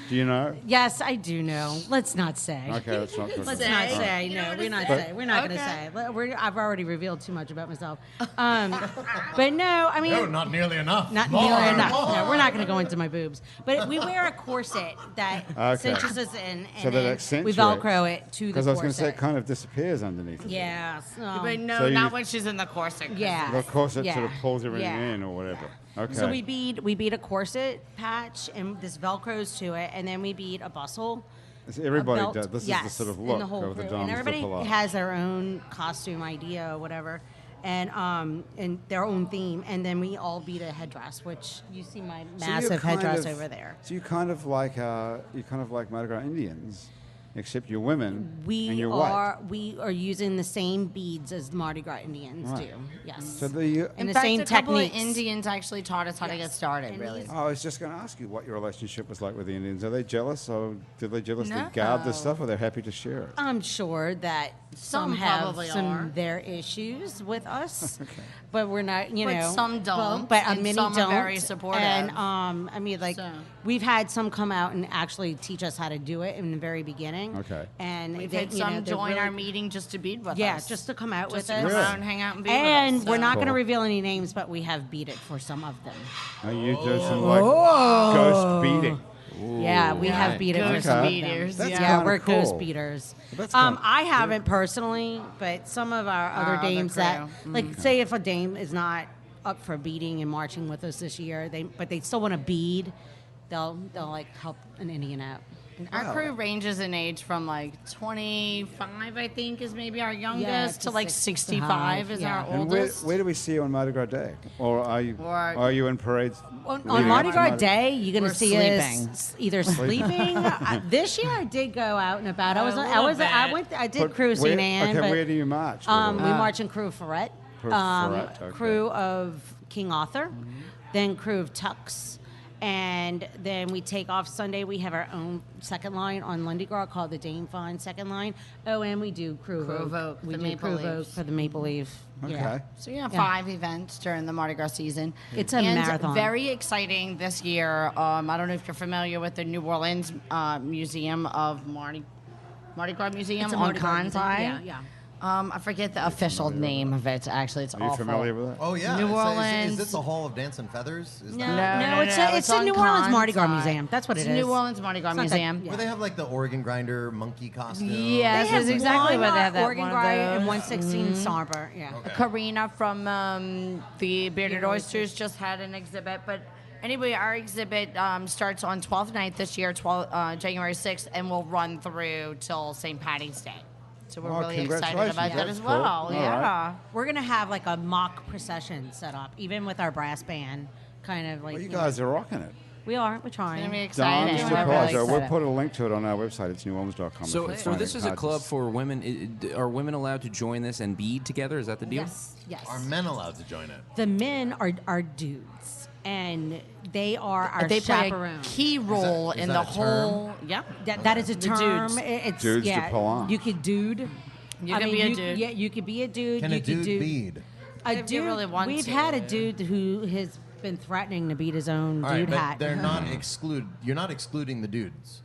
Do you know? Yes, I do know. Let's not say. Okay, let's not. Let's not say. No, we're not say. We're not going to say. I've already revealed too much about myself. But no, I mean. No, not nearly enough. Not More, nearly enough. more. No, we're not going to go into my boobs. But we wear a corset that cinches us in, So and that then accentuates. we Velcro it to the corset. Because I was going to say it kind of disappears underneath. Yeah. But no, So not you- when she's in the corset. Yeah. The corset Yeah. sort of pulls everything Yeah. in or whatever. Okay. So we bead a corset patch, and this Velcros to it, and then we bead a bustle. Everybody a belt. does. This Yes, is the sort of and look the whole of the crew. Dames And de everybody Perlage. has their own costume idea or whatever, and their own theme. And then we all bead a headdress, which you see my So you're massive kind headdress of- over there. So you kind of like Mardi Gras Indians, except you're women and We you're white. are using the same beads as Mardi Gras Indians Right. do. Yes. So the and In the fact, same a couple techniques. of Indians actually taught us how to get started. And Really. these- I was just going to ask you what your relationship was like with the Indians. Are they jealous, or do they jealously No. guard this stuff, or they're happy to share it? I'm sure that some Some have probably some are. their issues with us, but we're not. You But know, some don't, But and many some are don't. very supportive. And I mean, like So. we've had some come out and actually teach us how to do it in the very beginning. Okay. And We've they, had you know, some they're join really- our meeting just to bead with Yeah, us. just to come out Just with to us. come Really? out and hang out and bead And with us. we're not going to Cool. reveal any names, but we have beat it for some of them. Are you do some like ghost beating? Yeah, we have beat it for Ghost some of them. beaters, That's yeah. Yeah, kinda we're cool. ghost beaters. That's kinda I haven't personally, but some of our other other dames that, crew. like, say if a dame is not up for beading and marching with us this year, but they still want to bead, they'll like help an Indian out. Our crew ranges in age from like 25, I think, is maybe our youngest, to to like 65 is yeah. our And where, oldest. where do we see you on Mardi Gras Day? Or are you in parades? On leading Mardi up to Gras Day, you're going We're to see sleeping. us either sleeping. This year, I did go out and about. I did But crew St. where- Anne, Okay, but where do you march? we march in crew Ferret, Ferret, okay. crew of King Arthur, then crew of Tux, and then we take off Sunday. We have our own second line on Lundy Gras called the Dame Fine Second Line. Oh, and we do crew Crew Vogue. Vogue, We the do Maple crew Vogue Leaves. for the Maple Leaf. Okay. Yeah. So yeah, 5 events during the Mardi Gras season. It's a and marathon. Very exciting this year. I don't know if you're familiar with the New Orleans Museum of Mardi Gras Museum It's a on Mardi Gras museum. Kansai. Yeah. I forget the official name of it. Actually, it's Are you awful. familiar with that? Oh yeah. New So Orleans. Is this the Hall of Dance and Feathers? Is No, that No, it's a on New Orleans Mardi Gras Kansai. Museum. That's what It's it is. New Orleans Mardi Gras It's not that- Museum. yeah. where they have like the organ grinder monkey costume? Yes, They have that's exactly one what they have. That Oregon one Guy of and those. 116 Samber. Yeah. Karina from the Bearded Bearded Oysters Oysters. just had an exhibit. But anyway, our exhibit starts on 12th night this year, January 6th, and will run through till St. Patty's Day. So we're Oh, really excited congratulations. about that That's as cool. well. All Yeah. right. We're gonna have like a mock procession set up, even with our brass band, kind of like. Well, you know. guys are rocking it. We are. We're It's trying. gonna be exciting. Dames We're de really Perlage. excited. We'll put a link to it on our website. It's neworleans.com. So, if so you this find is it a hard club to- for women. Are women allowed to join this and bead together? Is that the deal? Yes. Yes. Are men allowed to join it? The men are dudes, and they are our They play a chaperones. key role is in that the a term? whole. Yep. That is a The term. dudes. It's Dudes de yeah. Perlage. You could dude. You can be a dude. Yeah, you could be a dude. Can you a could dude bead? A If you dude. really want We've to. had a dude who has been threatening to beat his own All right, dude but hat. they're not You're not excluding the dudes.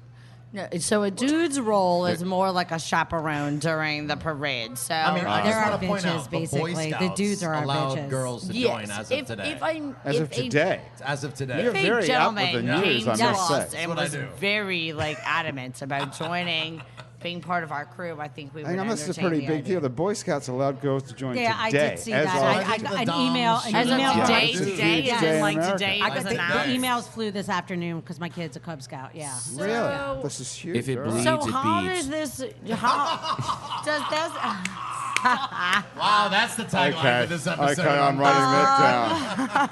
No, so a dude's role is more like a chaperone during the parade. So I mean, I They're just our want to point bitches, out the Boy basically. The Scouts dudes are our allowed bitches. girls to yes, join as of if, today. If I, As if of a- today. As of today. You're If very a up with gentleman the came news, I to must us say. and That's what I was do. very like adamant about joining, being part of our crew, I think we would I know this is a entertain pretty the big idea. deal. The Boy Scouts allowed girls to join Yeah, I today. did see as that. of- I the got an Doms email. should An As of email. Yeah, today, it's a huge today day is in like America. today I it got was the announced. emails flew this afternoon because my kid's a Cub Scout. Yeah. Really? So- This is huge. If it all right. bleeds, So it how beads. does this? How does this? Wow, that's the tagline Okay. for this episode. Okay, I'm writing that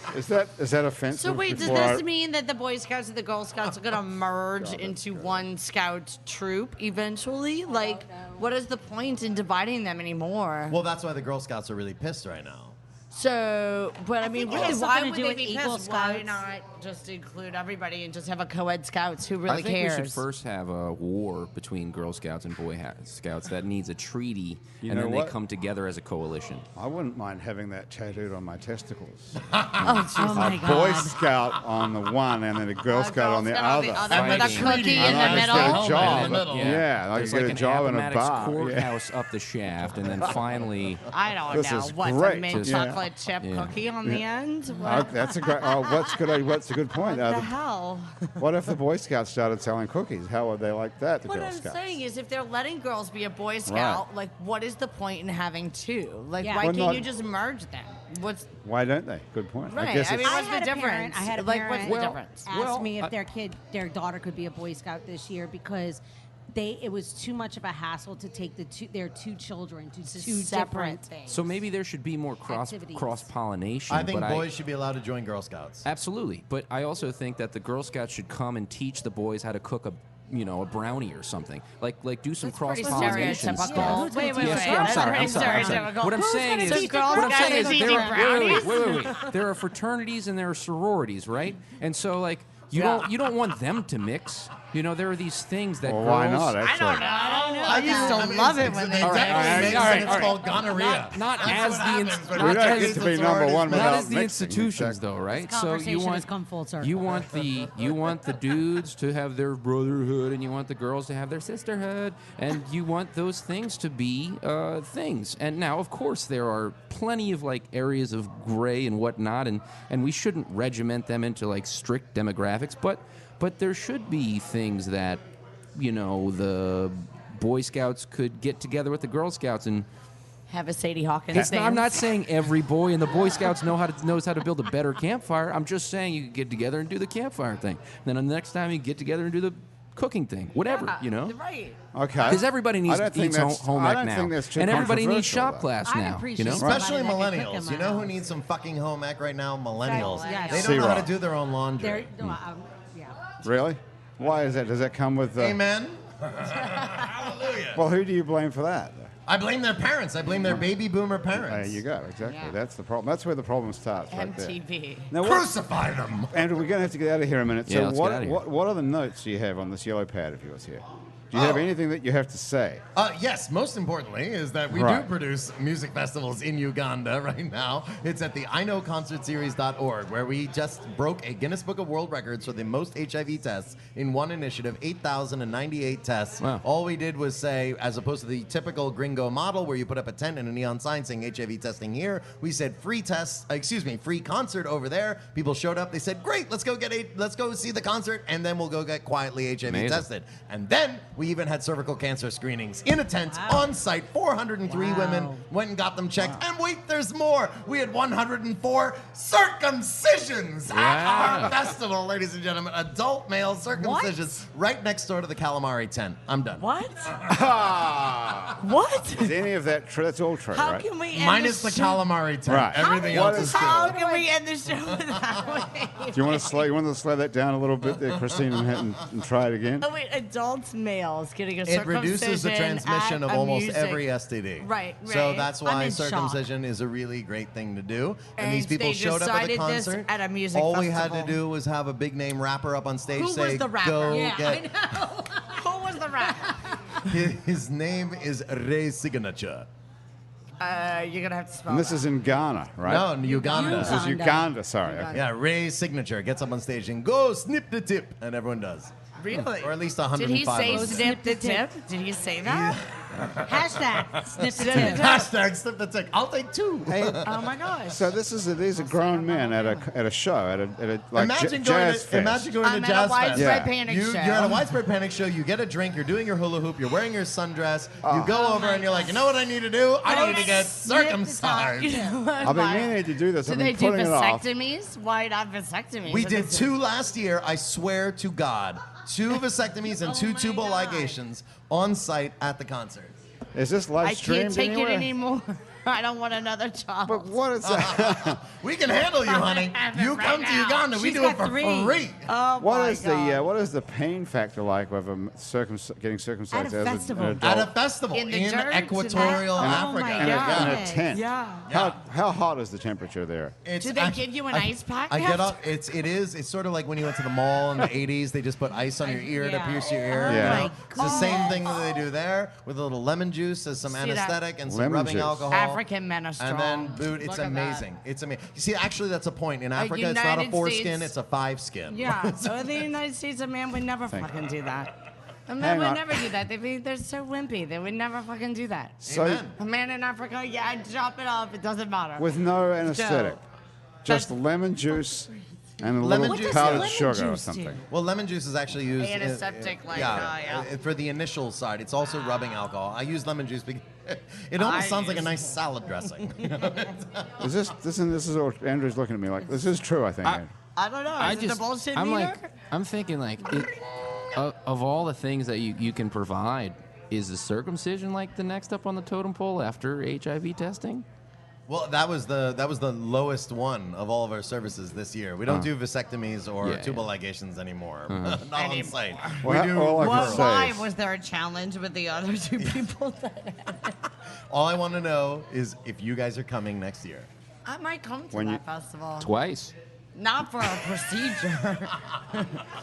down. Is that offensive? So wait, does before this I- mean that the Boy Scouts and the Girl Scouts are gonna merge into one Scout troop eventually? Like, what is the point in dividing them anymore? Well, that's why the Girl Scouts are really pissed right now. So, but I mean, think it really, has why something would to do they with be Eagle pissed? Why Scouts. not? not just include everybody and just have a co-ed Scouts? Who really I think cares? we should first have a war between Girl Scouts and Boy Scouts that needs a treaty, You and know then what? they come together as a coalition. I wouldn't mind having that tattooed on my testicles. Oh my Boy God. Scout on the one and then a Girl Scout on the other. with a Fighting. cookie And in I the just middle. get a Helmet job. in the middle. Yeah, I There's get like a an job in a Appomattox bar. Yeah. courthouse up the shaft, and then finally, I don't This know. is What's great. a mint Yeah. chocolate chip Yeah. cookie on the end? Oh, What that's a great. Oh, what's a good point? the hell? What if the Boy Scouts started selling cookies? How would they like that? The What Girl I'm Scouts. saying is, if they're letting girls be a Boy Scout, like, what is the point in having two? Like, Yeah. why Well, can't not- you just merge them? What's Why don't they? Good point. Right, I guess I it's, mean, what's the had a difference? parent- I had a Like, parent what's the difference? asked Well, me if their daughter could be a Boy Scout this year because it was too much of a hassle to take their two children to two separate different things. so maybe there should be more Activities. cross pollination. I think but boys should be allowed to join Girl Scouts. Absolutely, but I also think that the Girl Scouts should come and teach the boys how to cook a brownie or something. Like do some That's cross pretty pollination stereotypical. stuff. Wait, wait, Yes, wait. yeah, I'm That's sorry. pretty I'm sorry. stereotypical. What I'm Who's saying gonna is, teach girls what I'm guys saying is, eating there are, brownies? wait. There are fraternities and there are sororities, right? And so like you don't want them to mix. There are these things that well, girls. why not? I Actually, don't know. I used I to mean, love it it's- when they they All right, definitely all right, make all right, sense. all It's right. called gonorrhea. Not That's as what the happens ins- when not we don't as get to the be number sororities one not without as the mixing, institutions exactly. though, right? This conversation has come full circle. you want the dudes to have their brotherhood, and you want the girls to have their sisterhood, and you want those things to be things. And now, of course, there are plenty of like areas of gray and whatnot, and we shouldn't regiment them into like strict demographics, but there should be things that the Boy Scouts could get together with the Girl Scouts and. have a Sadie Hawkins. I'm not saying every boy in the Boy Scouts knows how to build a better campfire. I'm just saying you can get together and do the campfire thing. And then the next time you get together and do the cooking thing, whatever, Right. Okay. Because everybody needs I don't think eats that's- home I ec don't now, think that's too and everybody needs controversial, shop though. class I now. appreciate You know, somebody Especially that can cook in millennials. my You know who house. needs some fucking home ec right now? Millennials. Yes. They don't know how to Zero. do their own laundry. They're- yeah. Really? Why is that? Does that come with? Amen. Hallelujah. Well, who do you blame for that? I blame their parents. I blame their baby boomer parents. There you go. Exactly. Yeah. That's the problem. That's where the problem starts. Right there. MTV. Now, what, Crucify them. Andrew, we're going to have to get out of here in a minute. Yeah, So, let's what, get out of here. what other notes do you have on this yellow pad of yours here? Do you have anything that you have to say? Yes, most importantly is that we Right. do produce music festivals in Uganda right now. It's at the iknowconcertseries.org, where we just broke a Guinness Book of World Records for the most HIV tests in one initiative, 8,098 tests. Wow. All we did was say, as opposed to the typical gringo model where you put up a tent and a neon sign saying HIV testing here, we said free concert over there. People showed up. They said, great, let's go see the concert, and then we'll go get quietly HIV Amazing. tested. And then we even had cervical cancer screenings in a tent on site. 403 Wow. women went and got them checked. And wait, there's more. We had 104 circumcisions at our festival, ladies and gentlemen. Adult male circumcisions right next door to the calamari tent. I'm done. What? Ah, What? is any of that true? That's all true, How right? can we end Minus the show? calamari tent. Right. Everything What else is is How true. can we end the show that way? Do you want to slow that down a little bit there, Christine, and try it again? Oh wait, adult males getting a It circumcision reduces the transmission at of a almost music- every STD. Right, So right. that's I'm why in shock. circumcision is a really great thing to do. And And these people they showed up at the decided this concert. at a music All we had to festival. do was have a big name rapper up on stage Who was say, the rapper? "Go Yeah, get." Who was the rapper? His name is Ray Signature. You're gonna have to spell And this that. is in Ghana, right? No, in Uganda. This is Uganda. Sorry. Okay. Yeah, Ray's signature gets up on stage and go snip the tip, and everyone does. Really? Or at least Did 105 he say of them. snip the tip? Did he say that? Hashtag snip the Snip tip. the Hashtag snip the tip. I'll take two. Oh my gosh. So these are grown men at a show at a like Imagine jazz going fest. to I'm jazz at a fest. widespread Yeah. panic You're show. at a widespread panic show. You get a drink. You're doing your hula hoop. You're wearing your sundress. You go over and you're like, you know what I need to do? I need to get circumcised. You know what? I've been meaning to do this. Do I've they been do putting it off. vasectomies? Why not vasectomies? We What did is it? 2 last year. I swear to God, 2 vasectomies and 2 tubal ligations on site at the concert. Is this live I streamed can't take anywhere? it anymore. I don't want another child. But what is that? We can handle you, honey. You Right come to now. Uganda, we She's do it got for 3. free. Oh What my is God. the what is the pain factor like with getting circumcised At a as festival. an adult? At a festival In in, the dirt, equatorial in that- Africa. Oh my in, a, God. in a tent. Yeah. How hot is the temperature there? It's Do they act- give you an ice pack I get after? up. It's sort of like when you went to the mall in the 80s. They just put ice on your ear to Yeah. pierce your ear. Oh Yeah. my It's the same thing that they do there with a little lemon juice as some See that? anesthetic and some Lemon rubbing juice. alcohol. African men are strong. And then, dude, it's Look at amazing. It's amazing. You see, actually, that's a point. In Africa, it's not a United foreskin; States- it's a 5-skin. Yeah. So in the United States, a man would never fucking do that. A man Hang would on. never do that. They're so wimpy. They would never fucking do that. So Amen. A man in Africa, yeah, chop it off. It doesn't matter. with no anesthetic, just That's- lemon juice and a Lemon little juice, powdered yeah. sugar or Lemon juice something. do? Well, lemon juice is actually used. Antiseptic, yeah. For the initial side. It's also rubbing alcohol. I use lemon juice because it almost sounds like a use- nice salad dressing. Is this is what Andrew's looking at me like? This is true, I think. Andrew. I don't know. Is it the bullshit I'm meter? like, I'm thinking like, of all the things that you can provide, is the circumcision like the next up on the totem pole after HIV testing? Well, that was the lowest one of all of our services this year. We don't do vasectomies or Yeah, tubal yeah. ligations anymore. Not on site. Well, we do. all I can Well, say why is- was there a challenge with the other 2 people? All I want to know is if you guys are coming next year. I might come to When that you- festival. Twice. Not for a procedure.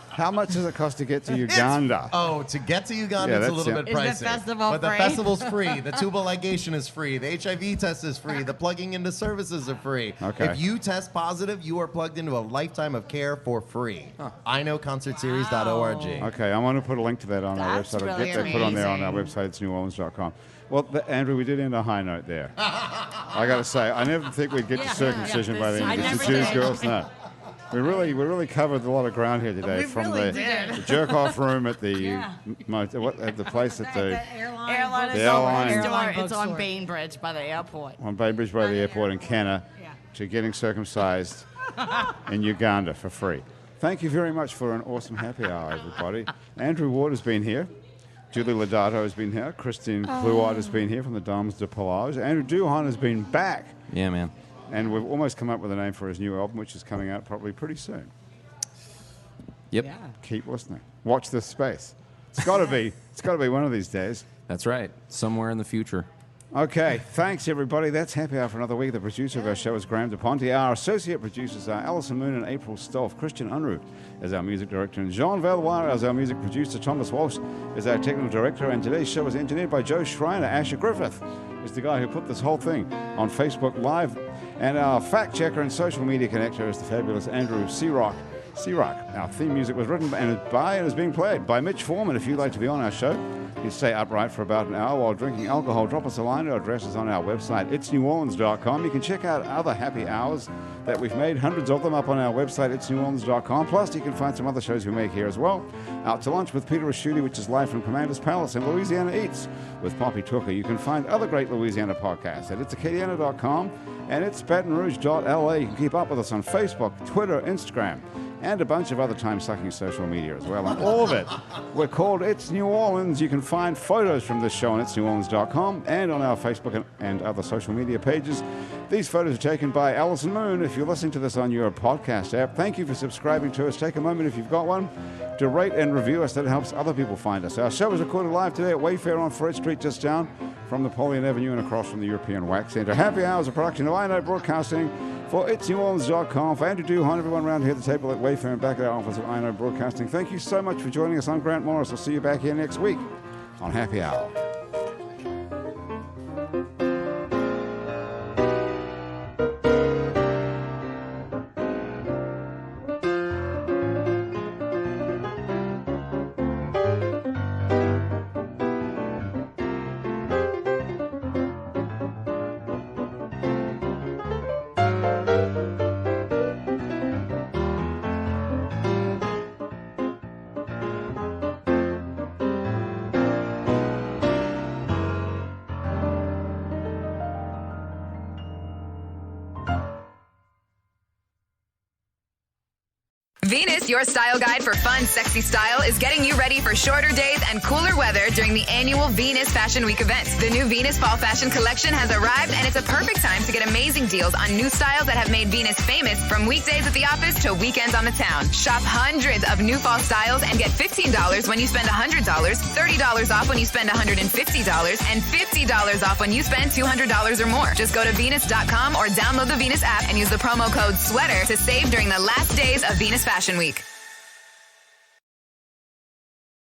How much does it cost to get to Uganda? To get to Uganda, Yeah, it's a that's little it. bit Is pricey. the festival but the free? festival's free. The tubal ligation is free. The HIV test is free. The plugging into services are free. Okay. If you test positive, you are plugged into a lifetime of care for free. I know concertseries.org. Okay, I want to put a link to that on our That's website. I'll really get that put on there on our amazing. website. It's neworleans.com. Well, Andrew, we did end a high note there. I got to say, I never think we'd get to circumcision by the end I of this. never The Jews did. girls, no. We really covered a lot of ground here today. We from really the, did. the jerk-off room at the Yeah. at the place at the Airline The is airline- over Airline It's on bookstore. Bainbridge by the airport. on Bainbridge by the airport in Kenner Yeah. to getting circumcised in Uganda for free. Thank you very much for an awesome happy hour, everybody. Andrew Ward has been here. Julie Lodato has been here. Christine Clouatre has been here from the Dames de Perlage. Andrew Duhon has been back. Yeah, man. And we've almost come up with a name for his new album, which is coming out probably pretty soon. Yep. Yeah. Keep listening. Watch this space. It's got to be. It's got to be one of these days. That's right. Somewhere in the future. Okay, thanks everybody. That's Happy Hour for another week. The producer of our show is Graham DePonte. Our associate producers are Alison Moon and April Stolf. Christian Unruh is our music director, and Jean Valois is our music producer. Thomas Walsh is our technical director, and today's show was engineered by Joe Schreiner. Asher Griffith is the guy who put this whole thing on Facebook Live, and our fact checker and social media connector is the fabulous Andrew Searock. Our theme music was written and is being played by Mitch Foreman. If you'd like to be on our show, you stay upright for about an hour while drinking alcohol. Drop us a line. Our address is on our website, itsneworleans.com. You can check out other happy hours that we've made, hundreds of them up on our website, itsneworleans.com. Plus, you can find some other shows we make here as well. Out to Lunch with Peter Raschuti, which is live from Commander's Palace, and Louisiana Eats with Poppy Tooker. You can find other great Louisiana podcasts at itsacadiana.com and itsbatonrouge.la. You can keep up with us on Facebook, Twitter, Instagram, and a bunch of other time-sucking social media as well. And all of it, we're called It's New Orleans. You can find photos from this show on itsneworleans.com and on our Facebook and other social media pages. These photos are taken by Alison Moon. If you're listening to this on your podcast app, thank you for subscribing to us. Take a moment, if you've got one, to rate and review us. That helps other people find us. Our show is recorded live today at Wayfare on Frenchmen Street, just down from Napoleon Avenue and across from the European Wax Center. Happy Hours, a production of I Know Broadcasting for itsneworleans.com. For Andrew Duhon, everyone around here at the table at Wayfare and back at our office at I Know Broadcasting, thank you so much for joining us. I'm Grant Morris. I'll see you back here next week on Happy Hour. Your style guide for fun, sexy style is getting you ready for shorter days and cooler weather during the annual Venus Fashion Week event. The new Venus Fall Fashion Collection has arrived, and it's a perfect time to get amazing deals on new styles that have made Venus famous from weekdays at the office to weekends on the town. Shop hundreds of new fall styles and get $15 when you spend $100, $30 off when you spend $150, and $50 off when you spend $200 or more. Just go to Venus.com or download the Venus app and use the promo code SWEATER to save during the last days of Venus Fashion Week.